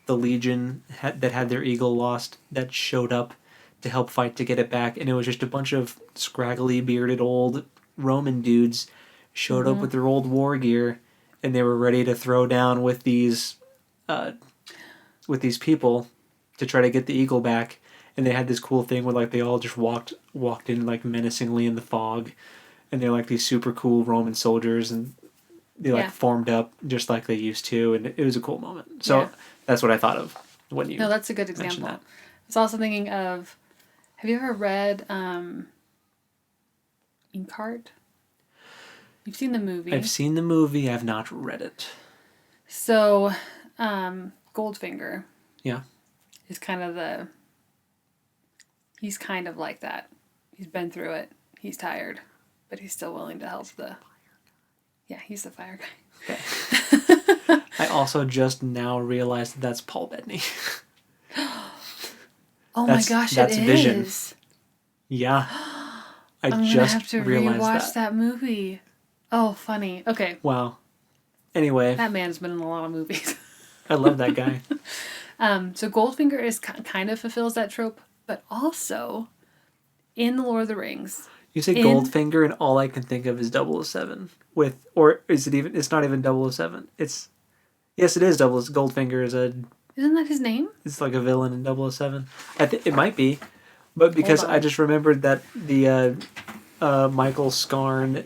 the legion that had their eagle lost that showed up to help fight to get it back, and it was just a bunch of scraggly bearded old Roman dudes showed up with their old war gear, and they were ready to throw down with these people to try to get the eagle back. And they had this cool thing where they all just walked in menacingly in the fog, and they're these super cool Roman soldiers, and they formed up just like they used to, and it was a cool moment. So that's what I thought of when you... No, that's a good example. That. I was also thinking of, have you ever read Inkheart? You've seen the movie. I've seen the movie. I've not read it. So, Goldfinger. Yeah. Is he's kind of like that. He's been through it. He's tired, but he's still willing to help Yeah, he's the fire guy. Okay. I also just now realized that that's Paul Bettany. Oh my gosh, that's it Vision. is. Yeah. I I'm just gonna have to realized rewatch that movie. Oh, funny. Okay. Wow. Anyway, That man's been in a lot of movies. I love that guy. So Goldfinger is kind of fulfills that trope, but also in The Lord of the Rings. You say Goldfinger, and all I can think of is 007. Or is it even? It's not even 007. Yes, it is Goldfinger is Isn't that his name? it's like a villain in 007. I think it might be, but because I just remembered that the Michael Scarn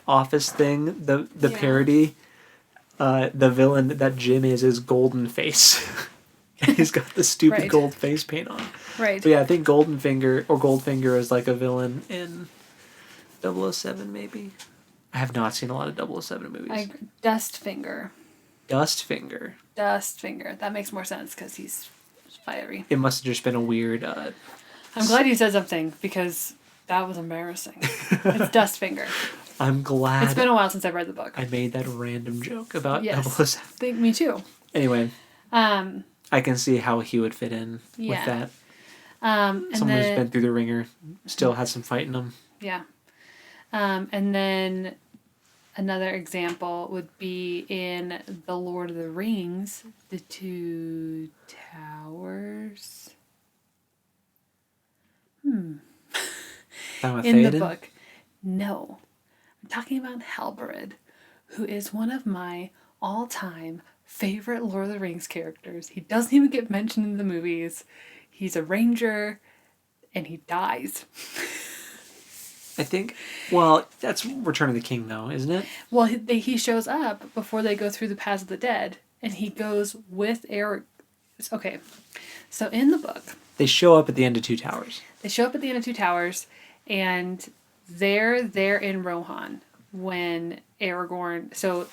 Office thing, the parody, the villain that Jim is Golden Face. He's got the stupid gold face paint on. Right. But yeah, I think Goldfinger is like a villain in 007 maybe. I have not seen a lot of 007 movies. Dustfinger. Dustfinger. Dustfinger. That makes more sense because he's fiery. It must have just been a weird... I'm glad you said something because that was embarrassing. It's Dustfinger. I'm glad... It's been a while since I've read the book. I made that random joke about 007. Think me too. Anyway. I can see how he would fit in with that. Someone who's been through the ringer, still has some fight in him. Yeah. And then another example would be in The Lord of the Rings, the Two Towers. In the book. No. I'm talking about Halberd, who is one of my all-time favorite Lord of the Rings characters. He doesn't even get mentioned in the movies. He's a ranger, and he dies. I think, well, that's Return of the King, though, isn't it? Well, he shows up before they go through the Paths of the Dead, and he goes with Eric. Okay, so in the book... They show up at the end of Two Towers. And they're there in Rohan when Aragorn... So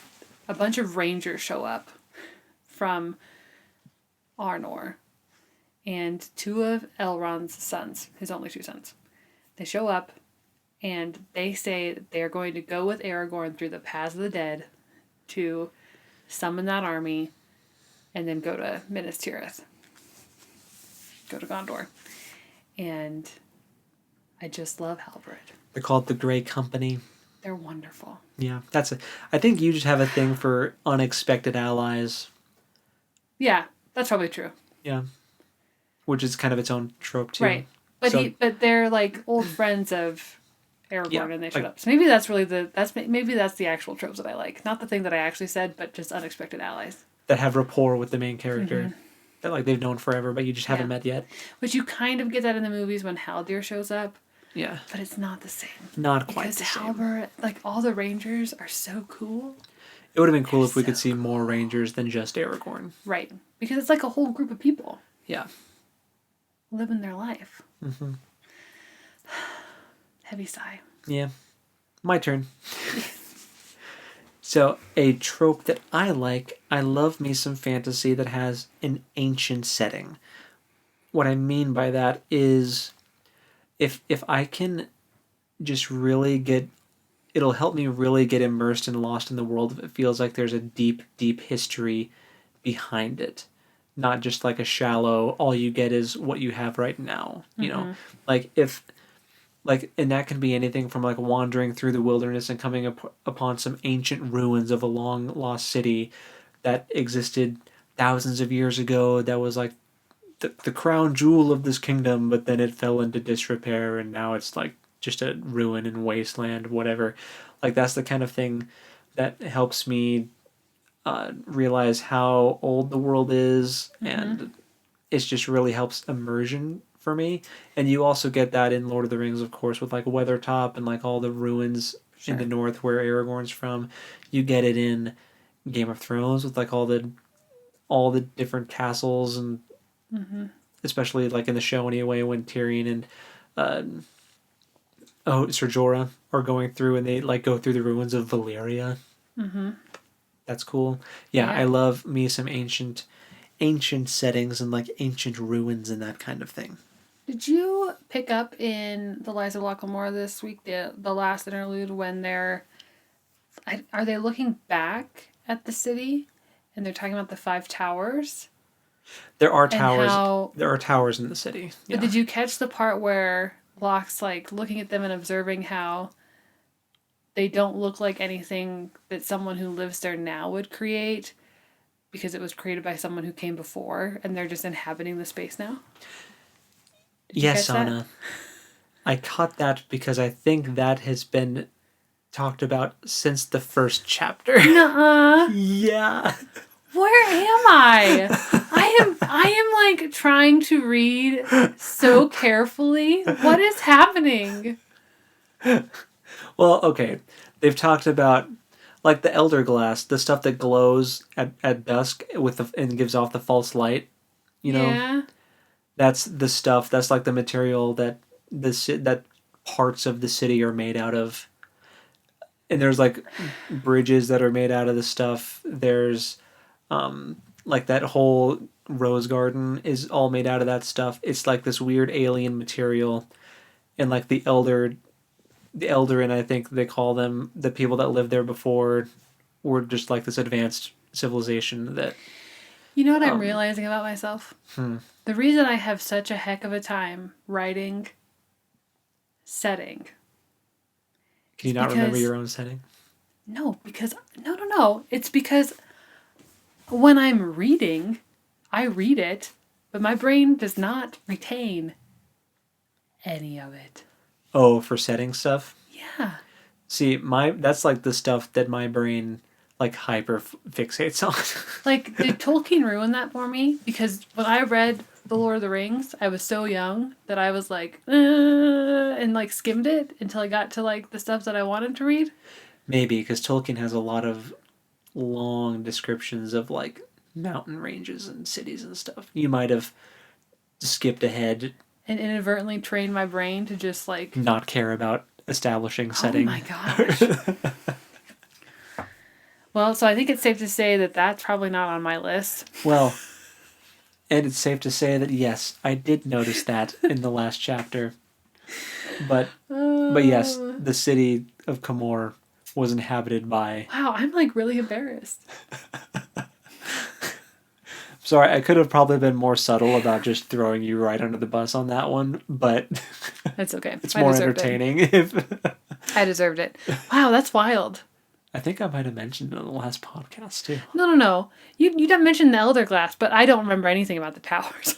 a bunch of rangers show up from Arnor, and two of Elrond's sons, his only two sons. They show up, and they say that they're going to go with Aragorn through the Paths of the Dead to summon that army and then go to Minas Tirith. Go to Gondor. And I just love Halberd. They're called the Grey Company. They're wonderful. Yeah, I think you just have a thing for unexpected allies. Yeah, that's probably true. Yeah. Which is kind of its own trope, too. Right. But but they're like old friends of Aragorn, and they showed up. So maybe that's really maybe that's the actual tropes that I like. Not the thing that I actually said, but just unexpected allies. That have rapport with the main character. Mm-hmm. That like they've known forever, but you just haven't met yet. Which you kind of get that in the movies when Haldir shows up. Yeah. But it's not the same. Not quite the same. Because Halberd, like all the Rangers are so cool. It would have been cool if we could see more Rangers than just Aragorn. Right. Because it's like a whole group of people. Yeah. Living their life. Mm-hmm. Heavy sigh. Yeah. My turn. So, a trope that I love me some fantasy that has an ancient setting. What I mean by that is if I can just really it'll help me really get immersed and lost in the world if it feels like there's a deep, deep history behind it. Not just like a shallow, all you get is what you have right now. You know? And that can be anything from like wandering through the wilderness and coming upon some ancient ruins of a long lost city that existed thousands of years ago that was like the crown jewel of this kingdom, but then it fell into disrepair and now it's like just a ruin and wasteland, whatever. Like that's the kind of thing that helps me realize how old the world is, and it just really helps immersion for me. And you also get that in Lord of the Rings, of course, with like Weathertop and like all the ruins in the north where Aragorn's from. You get it in Game of Thrones with like all the different castles and especially like in the show anyway when Tyrion and Ser Jorah are going through and they like go through the ruins of Valyria. That's cool. Yeah, I love me some ancient settings and like ancient ruins and that kind of thing. Did you pick up in The Lies of Locke Lamora this week, the last interlude when they're Are they looking back at the city and they're talking about the 5 towers? There are And towers. how... There are towers in the city. But Yeah. did you catch the part where Locke's like looking at them and observing how they don't look like anything that someone who lives there now would create because it was created by someone who came before and they're just inhabiting the space now? Yes, Anna. I caught that because I think that has been talked about since the first chapter. Nuh-uh. Yeah. Where am I? I am like trying to read so carefully. What is happening? Well, okay. They've talked about like the elder glass, the stuff that glows at dusk and gives off the false light. You know, Yeah. that's the stuff. That's like the material that that parts of the city are made out of. And there's like bridges that are made out of the stuff. There's like that whole rose garden is all made out of that stuff. It's like this weird alien material, and like the Eldarin, I think they call them, the people that lived there before, were just like this advanced civilization that. You know what I'm realizing about myself? Hmm. The reason I have such a heck of a time writing setting. Can you not remember your own setting? No, because no. It's because when I'm reading, I read it, but my brain does not retain any of it. Oh, for setting stuff? Yeah. See, that's like the stuff that my brain like hyper fixates on. Like, did Tolkien ruin that for me? Because when I read The Lord of the Rings, I was so young that I was like, and like skimmed it until I got to like the stuff that I wanted to read. Maybe, because Tolkien has a lot of long descriptions of like mountain ranges and cities and stuff. You might have skipped ahead. And inadvertently trained my brain to just like... not care about establishing setting. Oh my gosh. Well, so I think it's safe to say that that's probably not on my list. Well, and it's safe to say that yes, I did notice that in the last chapter. But yes, the city of Camor was inhabited by... Wow, I'm like really embarrassed. Sorry, I could have probably been more subtle about just throwing you right under the bus on that one, but... That's okay. It's more entertaining if... I deserved it. Wow, that's wild. I think I might have mentioned it on the last podcast, too. No. You didn't mention the Elder Glass, but I don't remember anything about the towers.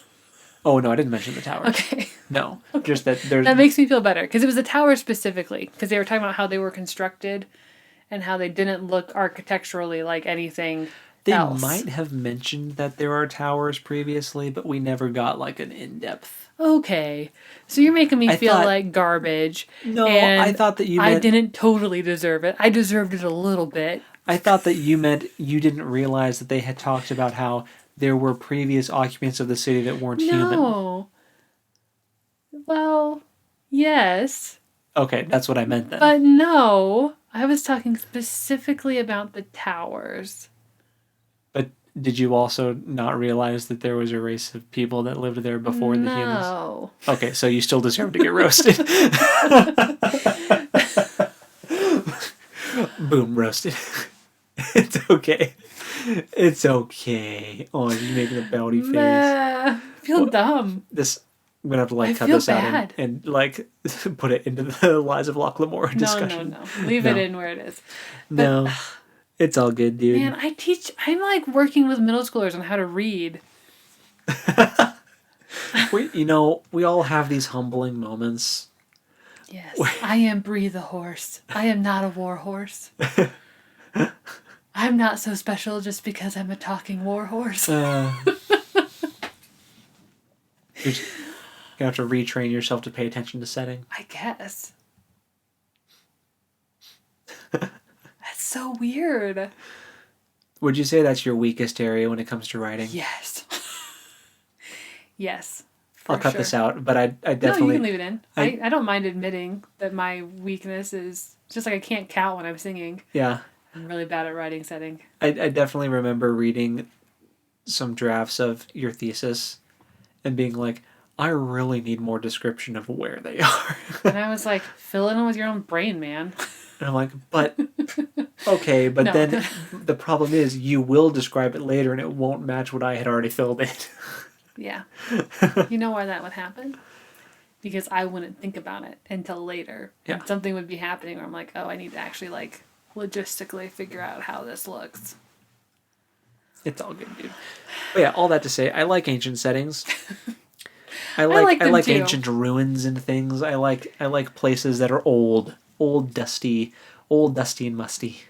Oh, no, I didn't mention the towers. Okay. No, just that there's... That makes me feel better, because it was the towers specifically, because they were talking about how they were constructed and how they didn't look architecturally like anything else. They might have mentioned that there are towers previously, but we never got like an in-depth... Okay. So you're making me feel like garbage. No, and I thought that you meant... I didn't totally deserve it. I deserved it a little bit. I thought that you meant you didn't realize that they had talked about how there were previous occupants of the city that weren't human. No. Well, yes. Okay, that's what I meant then. But no. I was talking specifically about the towers. But did you also not realize that there was a race of people that lived there before the humans? No. Okay, so you still deserve to get roasted. Boom, roasted. It's okay. It's okay. Oh, you're making a pouty face. I feel dumb. I'm gonna have to like cut feel this out bad. and like put it into the Lies of Locke Lamora discussion. No. Leave it in where it is. No. It's all good, dude. Man, I'm like working with middle schoolers on how to read. We all have these humbling moments. Yes. I am Bree the horse. I am not a war horse. I'm not so special just because I'm a talking war horse. You're gonna have to retrain yourself to pay attention to setting. I guess. That's so weird. Would you say that's your weakest area when it comes to writing? Yes. Yes. I'll cut this out, but I definitely... No, you can leave it in. I don't mind admitting that my weakness is just like I can't count when I'm singing. Yeah. I'm really bad at writing setting. I definitely remember reading some drafts of your thesis and being like, I really need more description of where they are. And I was like, fill it in with your own brain, man. And I'm like, but, okay, but No. then the problem is you will describe it later and it won't match what I had already filled in. Yeah. You know why that would happen? Because I wouldn't think about it until later. Yeah. And something would be happening where I'm like, oh, I need to actually, like, logistically figure out how this looks. It's all good, dude. But yeah, all that to say, I like ancient settings. I like them too. ancient ruins and things. I like places that are old, dusty and musty.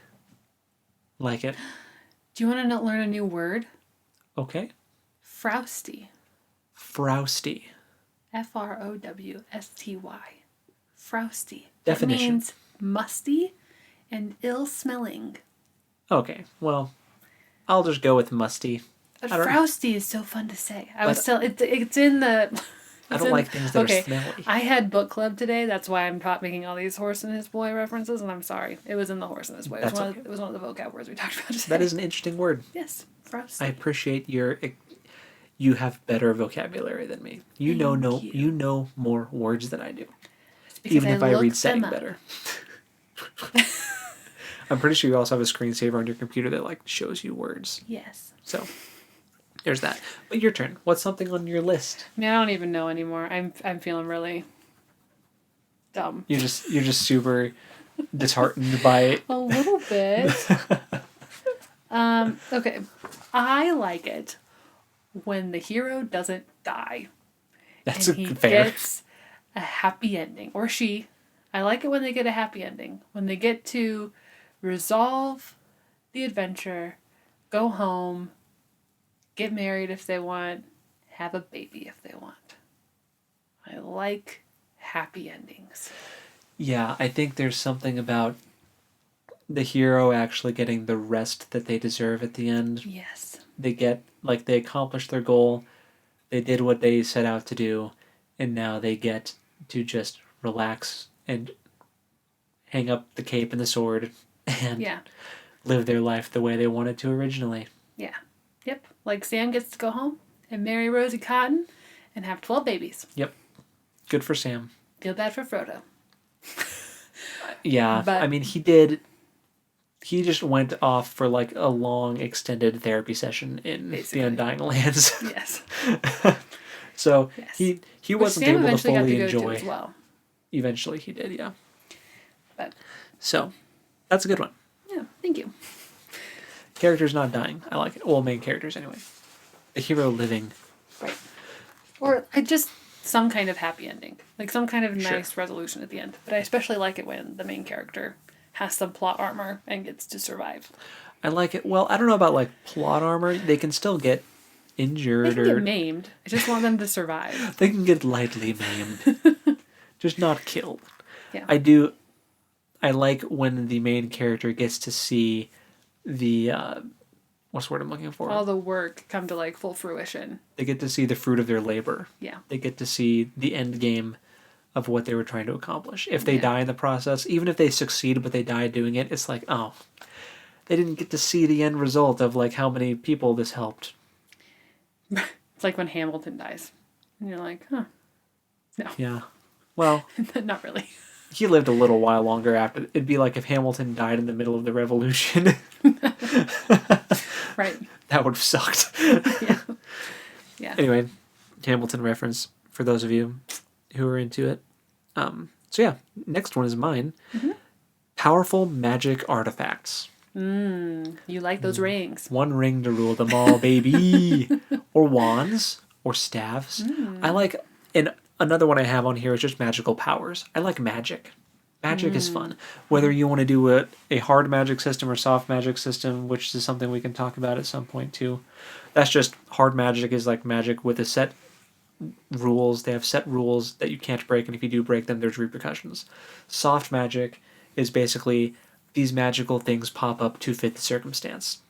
Like it. Do you want to learn a new word? Okay. Frowsty. Frowsty. Frowsty. Frowsty. Definition. That means musty and ill-smelling. Okay. Well, I'll just go with musty. But frowsty is so fun to say. It's in the... I don't like things that are smelly. I had book club today. That's why I'm making all these horse and his boy references, and I'm sorry. It was in the horse and his boy. It was one of the vocab words we talked about today. That is an interesting word. Yes, frowsty. I appreciate you have better vocabulary than me. You know more words than I do. Even if I read setting better. I'm pretty sure you also have a screensaver on your computer that like shows you words. Yes. So there's that. But your turn. What's something on your list? I mean, I don't even know anymore. I'm feeling really dumb. You're just super disheartened by it. A little bit. Okay. I like it when the hero doesn't die. That's and he fair. Gets a happy ending. Or she. I like it when they get a happy ending. When they get to resolve the adventure, go home, get married if they want, have a baby if they want. I like happy endings. Yeah, I think there's something about the hero actually getting the rest that they deserve at the end. Yes. They accomplished their goal, they did what they set out to do, and now they get to just relax and hang up the cape and the sword and live their life the way they wanted to originally. Yeah. Yep. Like Sam gets to go home and marry Rosie Cotton and have 12 babies. Yep. Good for Sam. Feel bad for Frodo. Yeah. But, I mean, he just went off for like a long extended therapy session in the Undying Lands. Yes. So he wasn't able to fully enjoy. As well. Eventually he did, yeah. But so that's a good one. Yeah, thank you. Characters not dying. I like it. Well, main characters anyway. The hero living. Right. Or just some kind of happy ending. Like some kind of nice resolution at the end. But I especially like it when the main character has some plot armor and gets to survive. I like it. Well, I don't know about like plot armor. They can still get injured they can get maimed. I just want them to survive. They can get lightly maimed. Just not killed. Yeah. I like when the main character gets to see the what's the word I'm looking for? All the work come to like full fruition. They get to see the fruit of their labor. Yeah. They get to see the end game of what they were trying to accomplish. If they die in the process, even if they succeed but they die doing it, it's like, oh, they didn't get to see the end result of like how many people this helped. It's like when Hamilton dies. And you're like, huh. No. Yeah. Well, not really. He lived a little while longer after. It'd be like if Hamilton died in the middle of the revolution. Right. That would have sucked. Yeah. Yeah. Anyway, Hamilton reference for those of you who are into it. So yeah, next one is mine. Mm-hmm. Powerful magic artifacts. You like those rings. One ring to rule them all, baby. Or wands or staves. I like, and another one I have on here is just magical powers. I like magic. Magic is fun. Whether you want to do a hard magic system or soft magic system, which is something we can talk about at some point too. That's just hard magic is like magic with a set rules. They have set rules that you can't break, and if you do break them, there's repercussions. Soft magic is basically these magical things pop up to fit the circumstance.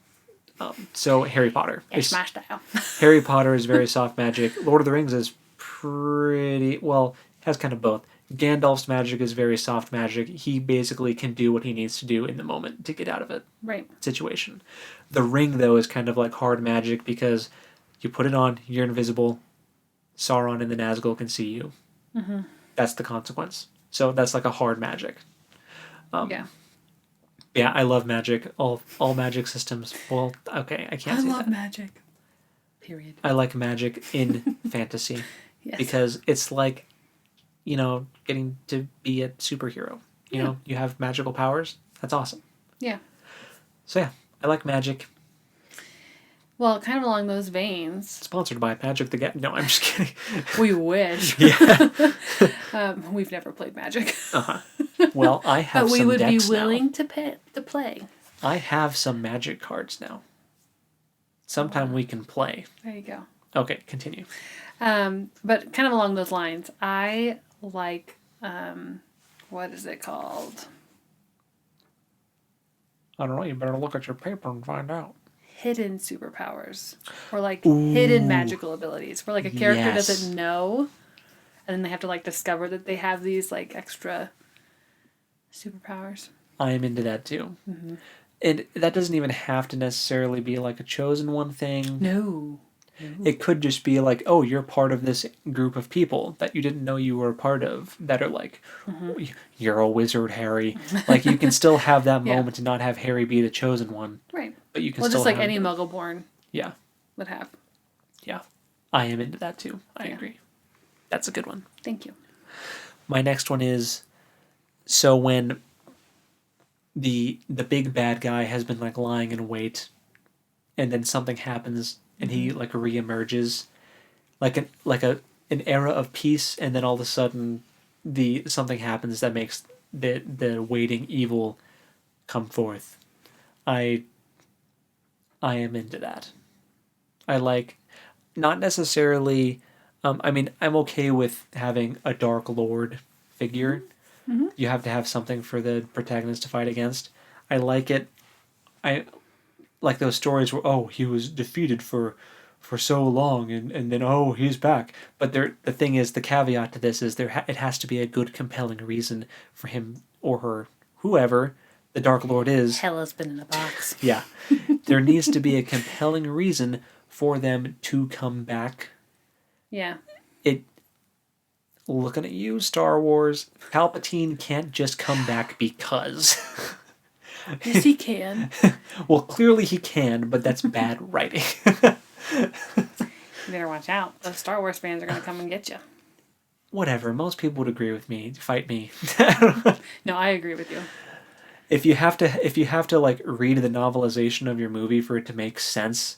So Harry Potter. It's my style. Harry Potter is very soft magic. Lord of the Rings is pretty, well, has kind of both. Gandalf's magic is very soft magic. He basically can do what he needs to do in the moment to get out of it. Right. Situation. The ring, though, is kind of like hard magic because you put it on, you're invisible. Sauron and the Nazgul can see you. Mm-hmm. That's the consequence. So that's like a hard magic. Yeah. Yeah, I love magic. All magic systems. Well, okay, I can't say that. magic. Period. I like magic in fantasy Yes. because it's like, getting to be a superhero. You Yeah. know, you have magical powers. That's awesome. Yeah. So yeah, I like magic. Well, kind of along those veins. Sponsored by Magic the No, I'm just kidding. We wish. Yeah. We've never played Magic. Uh-huh. Well, I have but we some would be decks willing now. to play. I have some magic cards now. Sometime we can play. There you go. Okay, continue. But kind of along those lines, I like, what is it called? I don't know. You better look at your paper and find out. Hidden superpowers. Or like Ooh. hidden magical abilities. Where like a character Yes. doesn't know, and then they have to like discover that they have these like extra superpowers. I am into that too. Mm-hmm. And that doesn't even have to necessarily be like a chosen one thing. No. It could just be like, oh, you're part of this group of people that you didn't know you were a part of that are like, you're a wizard, Harry. Like, you can still have that Yeah. moment and not have Harry be the chosen one. Right. But you can Well, still just like have any the- Muggle-born Yeah. would have. Yeah. I am into that too. I Yeah. agree. That's a good one. Thank you. My next one is, so when the big bad guy has been like lying in wait, and then something happens and he like reemerges, like an era of peace, and then all of a sudden something happens that makes the waiting evil come forth. I am into that. I like, not necessarily. I mean, I'm okay with having a Dark Lord figure. Mm-hmm. You have to have something for the protagonist to fight against. I like it. I like those stories where, oh, he was defeated for so long, and then, oh, he's back. But the thing is, the caveat to this is it has to be a good, compelling reason for him or her, whoever the Dark Lord is. Hell has been in a box. Yeah. There needs to be a compelling reason for them to come back. Yeah. Looking at you, Star Wars, Palpatine can't just come back because. Yes, he can. Well, clearly he can, but that's bad writing. You better watch out. Those Star Wars fans are going to come and get you. Whatever. Most people would agree with me. Fight me. No, I agree with you. If you have to like read the novelization of your movie for it to make sense.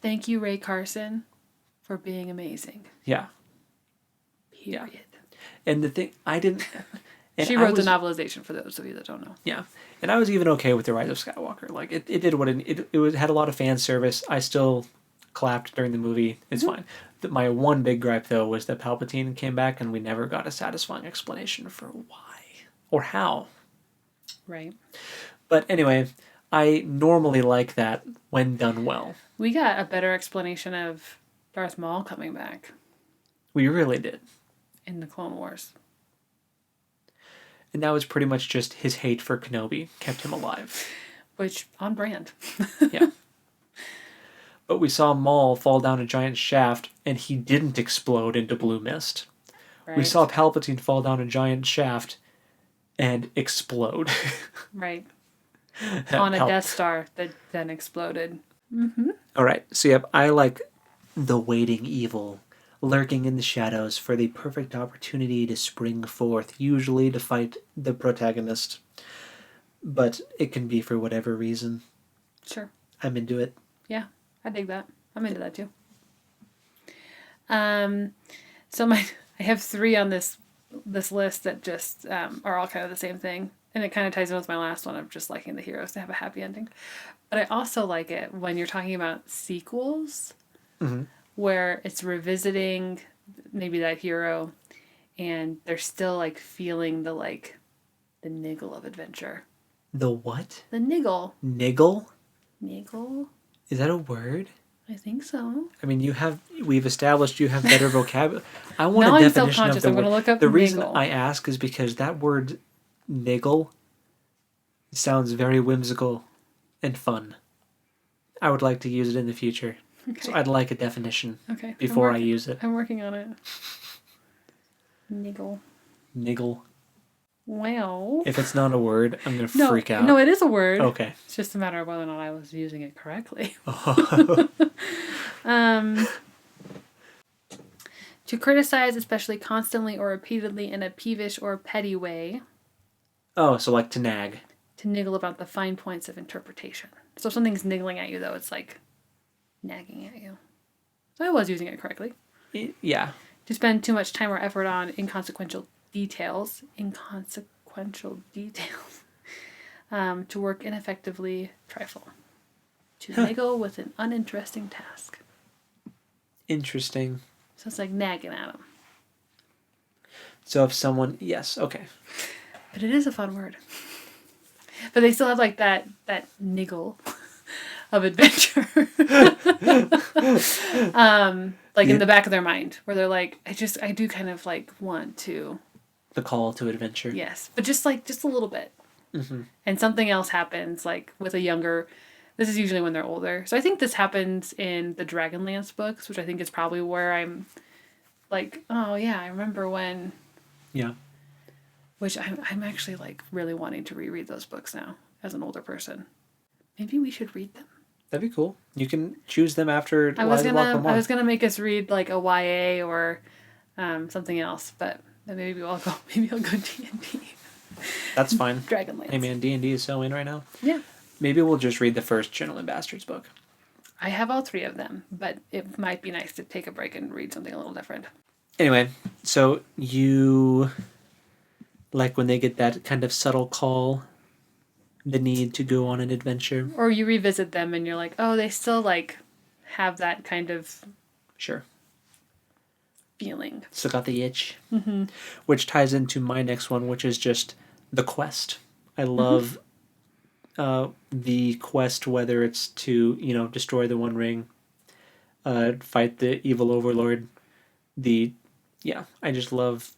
Thank you, Ray Carson, for being amazing. Yeah. Period. And the thing I didn't. And She wrote the novelization, for those of you that don't know. Yeah. And I was even okay with The Rise of Skywalker. Like, it did what it had a lot of fan service. I still clapped during the movie. It's fine. My one big gripe, though, was that Palpatine came back and we never got a satisfying explanation for why or how. Right. But anyway, I normally like that when done well. We got a better explanation of Darth Maul coming back We really did. in the Clone Wars. And that was pretty much just his hate for Kenobi kept him alive. Which, on brand. Yeah. But we saw Maul fall down a giant shaft, and he didn't explode into blue mist. Right. We saw Palpatine fall down a giant shaft and explode. Right. That On a helped. Death Star that then exploded. All right, so yep, I like the waiting evil, lurking in the shadows for the perfect opportunity to spring forth, usually to fight the protagonist. But it can be for whatever reason. Sure. I'm into it. Yeah, I dig that. I'm into that too. So I have 3 on this list that just are all kind of the same thing, and it kind of ties in with my last one of just liking the heroes to have a happy ending. But I also like it when you're talking about sequels, where it's revisiting maybe that hero, and they're still like feeling the niggle of adventure. The what? The niggle. Niggle? Niggle. Is that a word? I think so. I mean, we've established you have better vocabulary. I want Now a I'm definition of self-conscious. the I'm word. gonna look up The reason niggle. I ask is because that word niggle sounds very whimsical and fun. I would like to use it in the future. Okay. So I'd like a definition Okay. before I use it. I'm working on it. Niggle. Niggle. Well. If it's not a word, I'm going to No, freak out. no, it is a word. Okay. It's just a matter of whether or not I was using it correctly. To criticize, especially constantly or repeatedly in a peevish or petty way. Oh, so like to nag. To niggle about the fine points of interpretation. So if something's niggling at you, though, it's like nagging at you. So I was using it correctly. Yeah. To spend too much time or effort on inconsequential details. To work ineffectively, trifle. To niggle with an uninteresting task. Interesting. So it's like nagging at them. So if someone... Yes, okay. But it is a fun word. But they still have like that niggle of adventure. Like in the back of their mind. Where they're like, I do kind of like want to... The call to adventure. Yes. But just a little bit. Mm-hmm. And something else happens like with a younger... This is usually when they're older. So I think this happens in the Dragonlance books, which I think is probably where I'm like, oh yeah, I remember when... Yeah. Which I'm actually like really wanting to reread those books now as an older person. Maybe we should read them. That'd be cool. You can choose them after I was gonna make us read like a YA or something else, but maybe I'll go D&D. That's fine. Dragonlance. Hey man, D&D is so in right now. Yeah. Maybe we'll just read the first Gentleman Bastards book. I have all 3 of them, but it might be nice to take a break and read something a little different. Anyway, so you like when they get that kind of subtle call, the need to go on an adventure. Or you revisit them and you're like, oh, they still like have that kind of Sure. feeling. Still got the itch. Mm-hmm. Which ties into my next one, which is just the quest. I love the quest, whether it's to, destroy the One Ring, fight the evil overlord. I just love,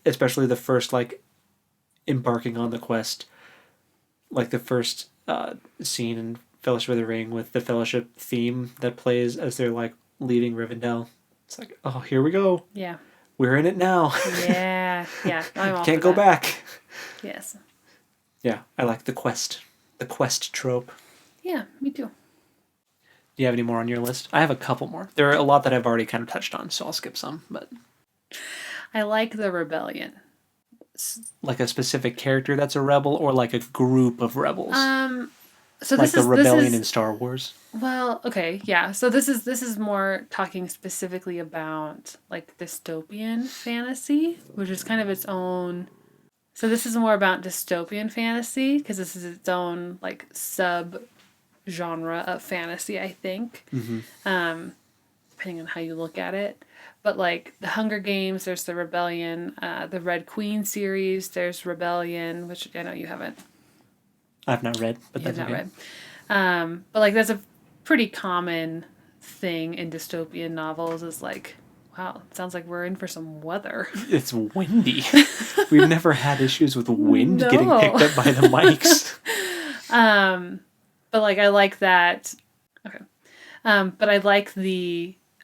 especially the first, like, embarking on the quest. Like the first scene in Fellowship of the Ring with the Fellowship theme that plays as they're, like, leaving Rivendell. It's like, oh, here we go. Yeah. We're in it now. Yeah. I'm all Can't for go that. back. Yes. Yeah, I like the quest trope. Yeah, me too. Do you have any more on your list? I have a couple more. There are a lot that I've already kind of touched on, so I'll skip some. But I like the rebellion. like a specific character that's a rebel, or like a group of rebels. So like this the rebellion in Star Wars. Well, okay, yeah. So this is more talking specifically about like dystopian fantasy, which is kind of its own. So this is more about dystopian fantasy because this is its own like sub genre of fantasy, I think. Mm-hmm. Depending on how you look at it. But like the Hunger Games, there's the Rebellion, the Red Queen series, there's Rebellion, which I know you haven't. I've not read, but You have that's not okay. read. But like that's a pretty common thing in dystopian novels is like, wow, it sounds like we're in for some weather. It's windy. We've never had issues with wind No. getting picked up by the mics. But like I like that. Okay. But I like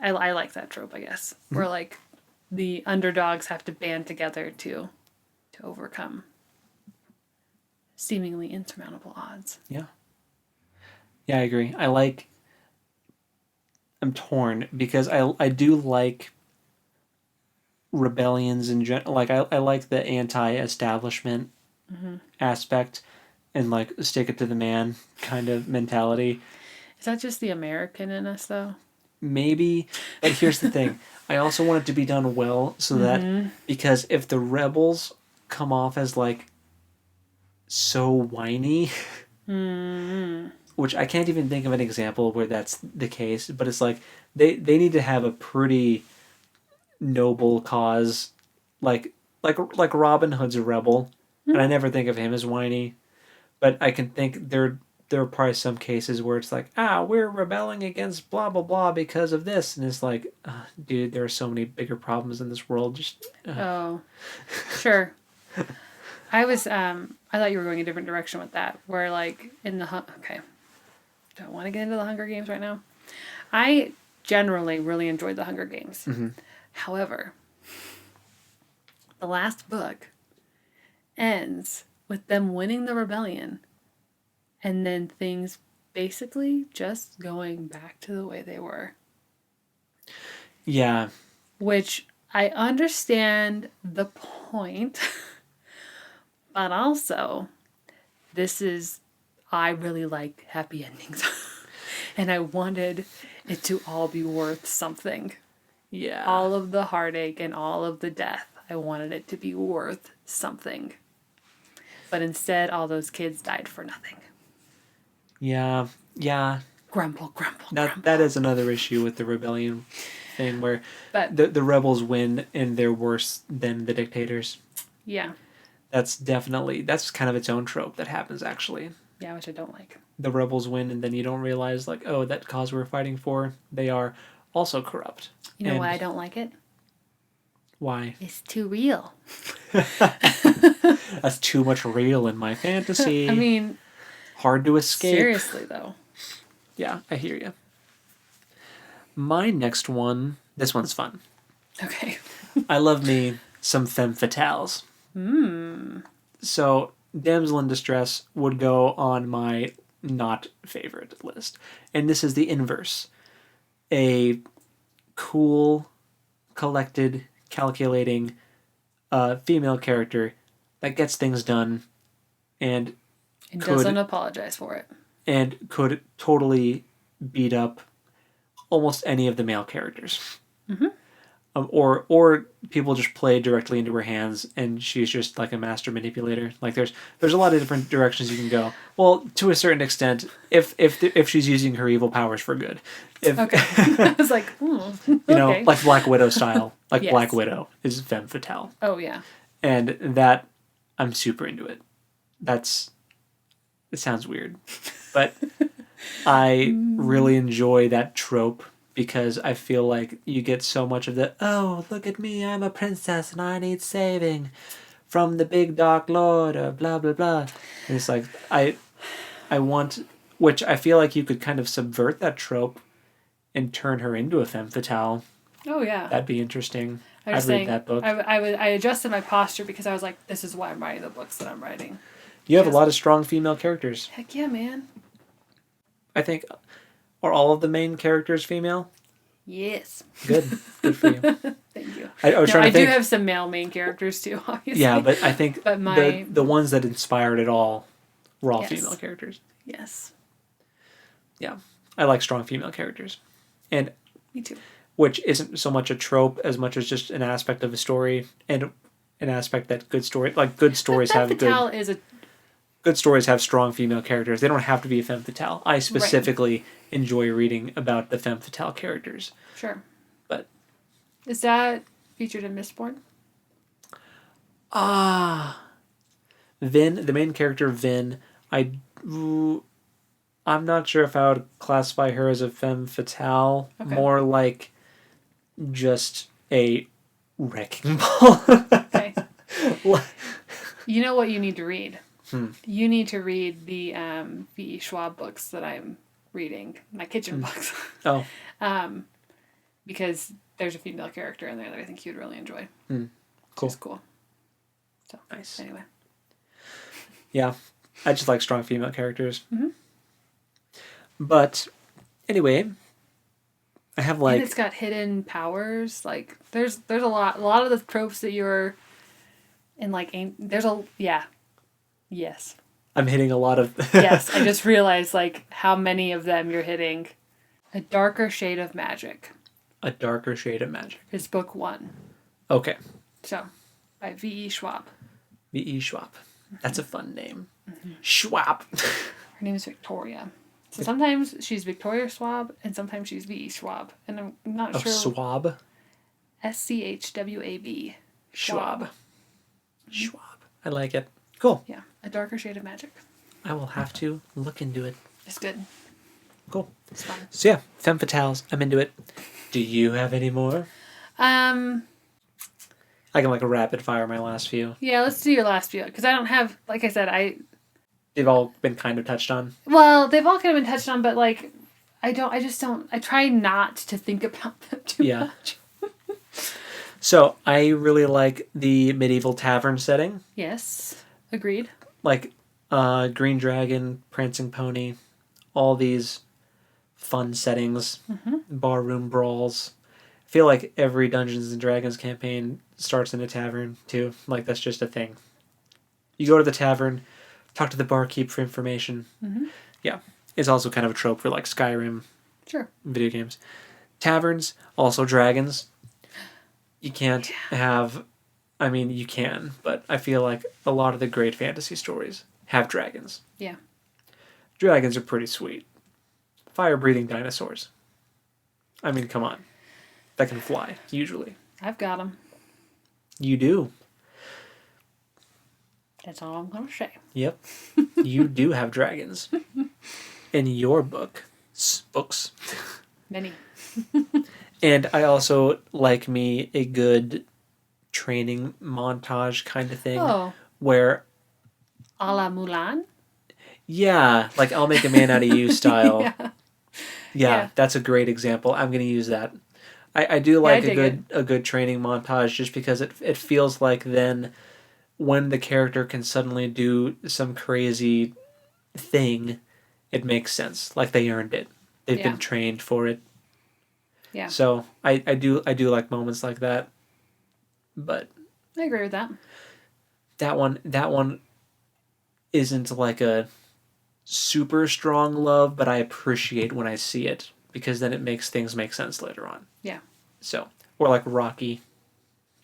I like that trope, I guess, where like the underdogs have to band together to overcome seemingly insurmountable odds. Yeah. Yeah, I agree. I'm torn because I do like rebellions in general. Like I like the anti-establishment aspect and like stick it to the man kind of mentality. Is that just the American in us, though? Maybe, but here's the thing. I also want it to be done well so that, because if the rebels come off as like so whiny, which I can't even think of an example where that's the case, but it's like they need to have a pretty noble cause, like Robin Hood's a rebel, and I never think of him as whiny, but I can think there are probably some cases where it's like, we're rebelling against blah blah blah because of this, and it's like, dude, there are so many bigger problems in this world. Just Oh, sure. I thought you were going a different direction with that, where like in the okay, don't want to get into the Hunger Games right now. I generally really enjoyed the Hunger Games. However, the last book ends with them winning the rebellion and then things basically just going back to the way they were. Yeah. Which I understand the point, but also I really like happy endings. And I wanted it to all be worth something. Yeah. All of the heartache and all of the death, I wanted it to be worth something. But instead, all those kids died for nothing. Yeah. Yeah. Grumble. That is another issue with the rebellion thing where But the rebels win and they're worse than the dictators. yeah. That's kind of its own trope that happens actually. Yeah, which I don't like. The rebels win and then you don't realize like, oh, that cause we're fighting for, they are also corrupt. You know why I don't like it? Why? It's too real. That's too much real in my fantasy. I mean, hard to escape. Seriously though. Yeah, I hear you. My next one, this one's fun. Okay. I love me some femme fatales. So, Damsel in Distress would go on my not favorite list. And this is the inverse. A cool, collected, calculating female character that gets things done and doesn't apologize for it. And could totally beat up almost any of the male characters. Mm-hmm. Or people just play directly into her hands and she's just like a master manipulator. Like there's a lot of different directions you can go. Well, to a certain extent, if she's using her evil powers for good. Okay. I was like, okay. You know, like Black Widow style. Like Yes. Black Widow is femme fatale. Oh yeah. And that I'm super into it. It sounds weird. But I really enjoy that trope because I feel like you get so much of the, oh, look at me, I'm a princess and I need saving from the big dark lord or blah, blah, blah. And it's like, I want, which I feel like you could kind of subvert that trope and turn her into a femme fatale. Oh yeah. That'd be interesting. I'd read that book. I adjusted my posture because I was like, this is why I'm writing the books that I'm writing. You have a lot of strong female characters. Heck yeah, man. I think, are all of the main characters female? Yes. Good for you. Thank you. I was trying to think. I do have some male main characters too, obviously. Yeah, but I think my the ones that inspired it all were all Yes. female characters. Yes. Yeah, I like strong female characters, and Me too. which isn't so much a trope as much as just an aspect of a story and an aspect that good stories have good stories have strong female characters. They don't have to be a femme fatale. I specifically enjoy reading about the femme fatale characters. Sure. But is that featured in Mistborn? Vin, the main character Vin, I'm not sure if I would classify her as a femme fatale. Okay. More like just a wrecking ball. Okay. You know what you need to read? You need to read the V.E. Schwab books that I'm reading, my kitchen books. Oh. Because there's a female character in there that I think you'd really enjoy. Cool. It's cool. So, nice. Anyway. Yeah. I just like strong female characters. Mm-hmm. But, anyway, I have like... And it's got hidden powers. Like, there's a lot of the tropes that you're in, like, yeah. Yes. I'm hitting a lot of... Yes, I just realized, like, how many of them you're hitting. A Darker Shade of Magic. A Darker Shade of Magic. Is book 1. Okay. So, by V.E. Schwab. V.E. Schwab. That's a fun name. Mm-hmm. Schwab. Her name is Victoria. So sometimes she's Victoria Schwab, and sometimes she's V.E. Schwab. And I'm not sure... Schwab? S-C-H-W-A-B. Schwab. Schwab. I like it. Cool. Yeah. A Darker Shade of Magic. I will have to look into it. It's good. Cool. It's fun. So yeah, femme fatales. I'm into it. Do you have any more? I can like rapid fire my last few. Yeah, let's do your last few. Because I don't have, like I said, They've all been kind of touched on. Well, they've all kind of been touched on, but like, I try not to think about them too much. So I really like the medieval tavern setting, Yes. Agreed. like Green Dragon, Prancing Pony, all these fun settings, barroom brawls. I feel like every Dungeons and Dragons campaign starts in a tavern too. Like that's just a thing. You go to the tavern, talk to the barkeep for information. Yeah, it's also kind of a trope for like Skyrim Sure. video games. Taverns, also dragons. You can't have. I mean, you can, but I feel like a lot of the great fantasy stories have dragons. Yeah. Dragons are pretty sweet. Fire-breathing dinosaurs. I mean, come on. That can fly, usually. I've got them. You do. That's all I'm going to say. Yep. You do have dragons. In your books. Many. And I also like me a good training montage kind of thing. Oh. Where, A la Mulan? yeah, like I'll make a man out of you style. Yeah. Yeah, that's a great example. I'm going to use that. I do like I dig a good training montage just because it feels like then when the character can suddenly do some crazy thing, it makes sense. Like they earned it. They've been trained for it. Yeah. So I do like moments like that. But I agree with that. that one isn't like a super strong love, but I appreciate when I see it because then it makes things make sense later on. Yeah. So, or like Rocky,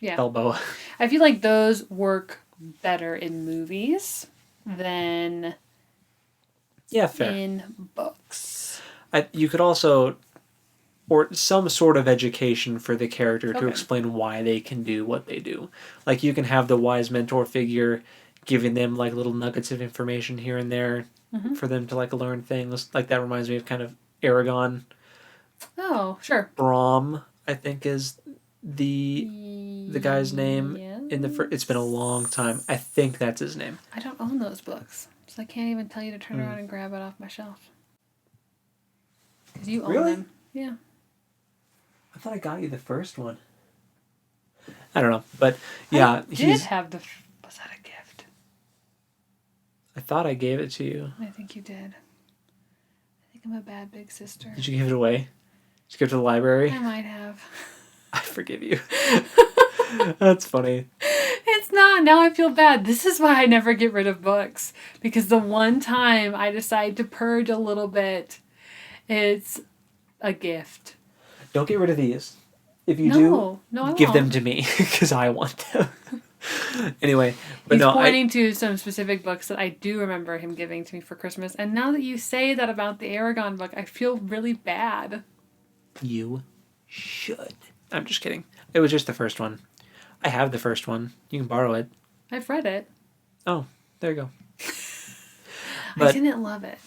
Yeah. Balboa. I feel like those work better in movies than Yeah, fair. in books. You could also, or some sort of education for the character to Okay. explain why they can do what they do. Like you can have the wise mentor figure giving them like little nuggets of information here and there for them to like learn things. Like that reminds me of kind of Aragon. Oh, sure. Brom, I think is the guy's name in the it's been a long time. I think that's his name. I don't own those books, so I can't even tell you to turn around and grab it off my shelf. Because you own Really? them. Yeah. I thought I got you the first one. I don't know, but yeah, I did have the... Was that a gift? I thought I gave it to you. I think you did. I think I'm a bad big sister. Did you give it away? Did you give it to the library? I might have. I forgive you. That's funny. It's not. Now I feel bad. This is why I never get rid of books. Because the one time I decide to purge a little bit, it's a gift. Don't get rid of these. If you No, I give them won't. to me because I want them. Anyway, but He's no, pointing to some specific books that I do remember him giving to me for Christmas. And now that you say that about the Aragon book, I feel really bad. you should. I'm just kidding. It was just the first one. I have the first one. You can borrow it. I've read it. Oh, there you go. I But, didn't love it.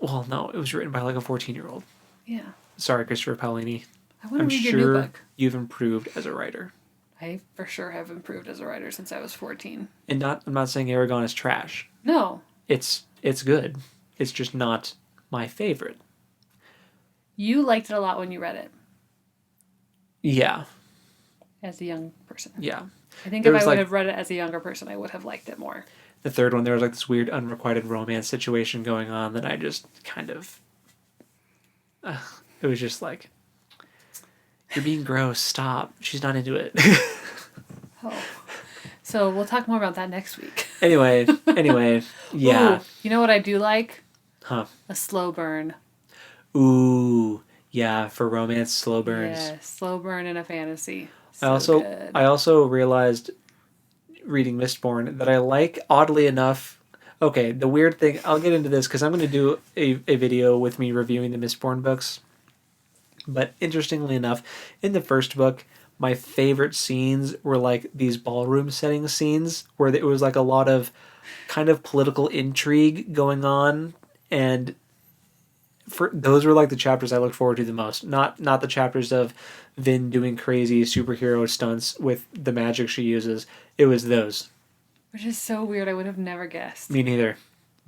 well, no, it was written by like a 14-year-old. Yeah. Sorry, Christopher Paolini. I want to I'm read your new sure book. you've improved as a writer. I for sure have improved as a writer since I was 14. And I'm not saying Aragon is trash. No. It's good. It's just not my favorite. You liked it a lot when you read it Yeah. as a young person. Yeah. I think There if I was, would like- have read it as a younger person, I would have liked it more. The third one, there was like this weird unrequited romance situation going on that I just kind of... it was just like, you're being gross, stop. She's not into it. Oh. So we'll talk more about that next week. Anyway, yeah. Ooh, you know what I do like? Huh. A slow burn. Ooh, yeah, for romance, slow burns. Yeah, slow burn in a fantasy. I also realized reading Mistborn that I like, oddly enough. Okay, the weird thing, I'll get into this because I'm going to do a video with me reviewing the Mistborn books. But interestingly enough, in the first book, my favorite scenes were like these ballroom setting scenes where it was like a lot of kind of political intrigue going on, and those were like the chapters I looked forward to the most. Not the chapters of Vin doing crazy superhero stunts with the magic she uses. It was those. Which is so weird. I would have never guessed. Me neither.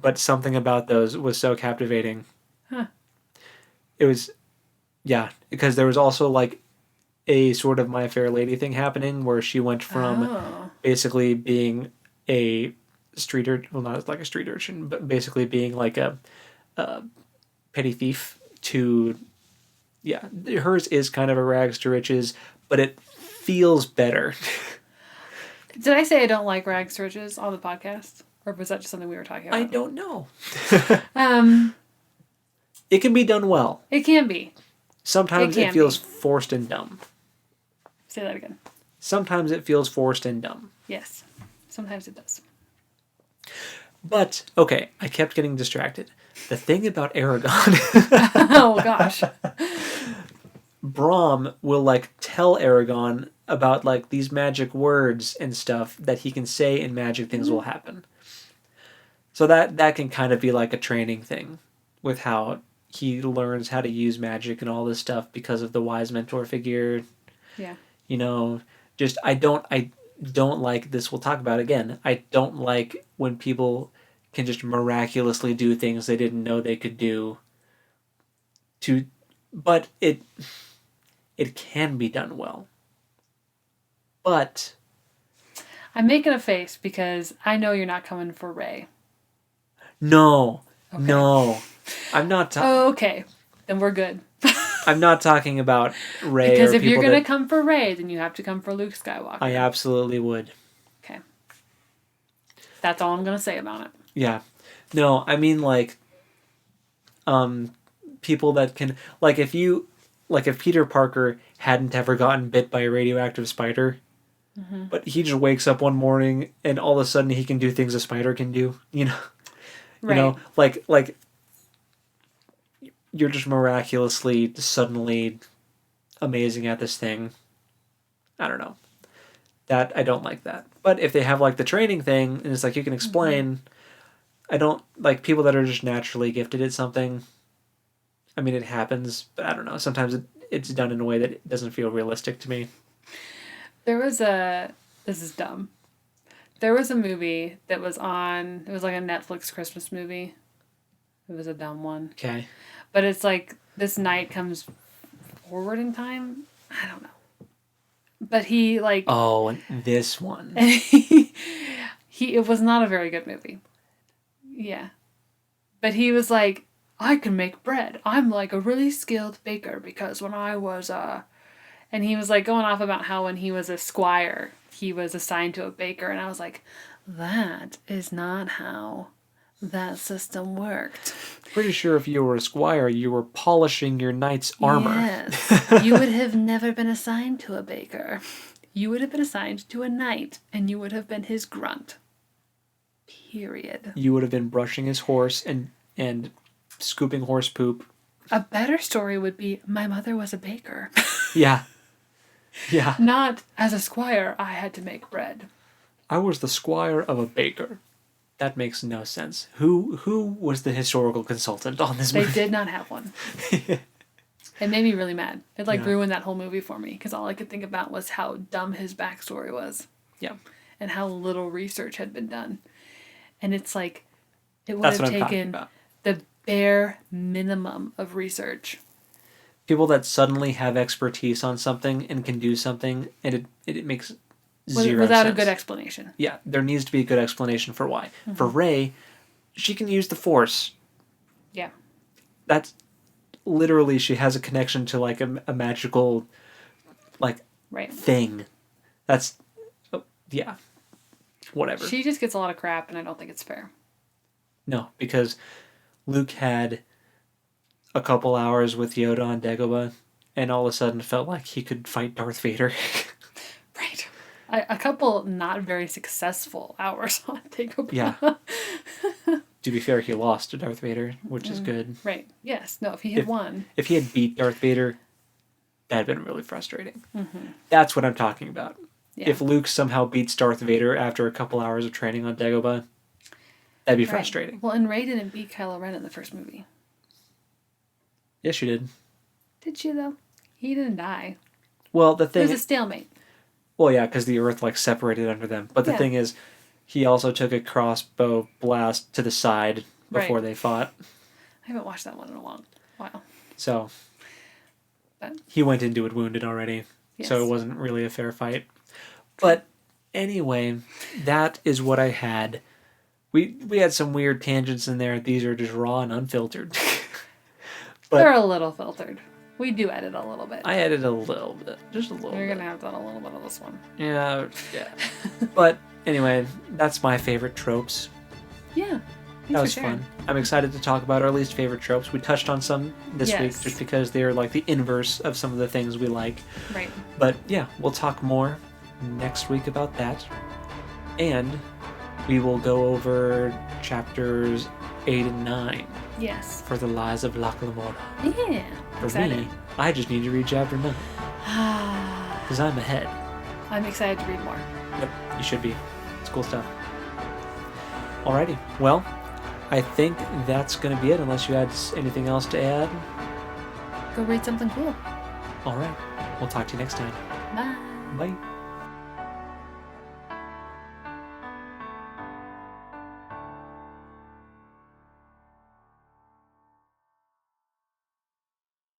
But something about those was so captivating. Huh. It was, yeah, because there was also like a sort of My Fair Lady thing happening where she went from Oh. basically being a street urchin, well, not like a street urchin, but basically being like a petty thief to, yeah, hers is kind of a rags to riches, but it feels better. Did I say I don't like rags to riches on the podcast? Or was that just something we were talking about? I don't know. Um, It can be done well. it can be. Sometimes it feels forced and dumb. Say that again. Sometimes it feels forced and dumb. Yes. Sometimes it does. But, okay, I kept getting distracted. The thing about Aragon, Oh, gosh. Brahm will, like, tell Aragon about, like, these magic words and stuff that he can say and magic things will happen. So that can kind of be like a training thing with how he learns how to use magic and all this stuff because of the wise mentor figure. Yeah. You know, just I don't like this. We'll talk about it again. I don't like when people can just miraculously do things they didn't know they could do. But it can be done well. But I'm making a face because I know you're not coming for Ray. no, Okay. no, I'm not. Oh, okay. Then we're good. I'm not talking about Ray. Because or if you're people going to that come for Ray, then you have to come for Luke Skywalker. I absolutely would. Okay. That's all I'm going to say about it. Yeah. No, I mean like people that can if Peter Parker hadn't ever gotten bit by a radioactive spider, but he just wakes up one morning and all of a sudden he can do things a spider can do, you know. Right. You know, like you're just miraculously suddenly amazing at this thing. I don't know. That I don't like that. But if they have like the training thing and it's like you can explain, I don't like people that are just naturally gifted at something. I mean, it happens, but I don't know. Sometimes it's done in a way that it doesn't feel realistic to me. This is dumb. There was a movie that was on, it was like a Netflix Christmas movie. It was a dumb one. Okay. But it's like this knight comes forward in time. I don't know. But he like Oh, and this one. it was not a very good movie. Yeah. But he was like, I can make bread. I'm like a really skilled baker because when I was and he was like going off about how when he was a squire, he was assigned to a baker, and I was like, that is not how that system worked. Pretty sure if you were a squire, you were polishing your knight's armor. Yes. You would have never been assigned to a baker. You would have been assigned to a knight, and you would have been his grunt. Period. You would have been brushing his horse and scooping horse poop. A better story would be, my mother was a baker. Yeah. Yeah. Not, as a squire, I had to make bread. I was the squire of a baker. That makes no sense. Who was the historical consultant on this movie? They did not have one. It made me really mad. It ruined that whole movie for me because all I could think about was how dumb his backstory was. Yeah. And how little research had been done. And it's like, it would That's have what I'm talking taken about. the bare minimum of research. People that suddenly have expertise on something and can do something, and it makes zero Without sense. a good explanation. Yeah, there needs to be a good explanation for why. For Rey, she can use the Force. Yeah. That's literally, she has a connection to like a magical thing. That's yeah. Whatever. She just gets a lot of crap, and I don't think it's fair. No, because Luke had a couple hours with Yoda on Dagobah, and all of a sudden felt like he could fight Darth Vader. Right. A couple not very successful hours on Dagobah. Yeah. To be fair, he lost to Darth Vader, which is good. Right. Yes. No, if he had won. If he had beat Darth Vader, that'd been really frustrating. That's what I'm talking about. Yeah. If Luke somehow beats Darth Vader after a couple hours of training on Dagobah, that'd be frustrating. Well, and Rey didn't beat Kylo Ren in the first movie. Yes, she did. Did she, though? He didn't die. Well, the thing... It was a stalemate. Well, yeah, because the Earth, separated under them. But the thing is, he also took a crossbow blast to the side before they fought. I haven't watched that one in a long while. So, But he went into it wounded already. So it wasn't really a fair fight. But anyway, that is what I had. We had some weird tangents in there. These are just raw and unfiltered. But they're a little filtered. We do edit a little bit. I edited a little bit. Just a little bit. You're going to have done a little bit of this one. Yeah. But anyway, that's my favorite tropes. Yeah. That was fun. I'm excited to talk about our least favorite tropes. We touched on some this week just because they're like the inverse of some of the things we like. Right. But yeah, we'll talk more next week about that. And we will go over chapters 8 and 9. Yes. For the Lies of Locke Lamora. Yeah. For excited. me, I just need to read chapter 9. Because I'm ahead. I'm excited to read more. Yep, you should be. It's cool stuff. Alrighty. Well, I think that's going to be it, unless you had anything else to add. Go read something cool. Alright. We'll talk to you next time. Bye. Bye.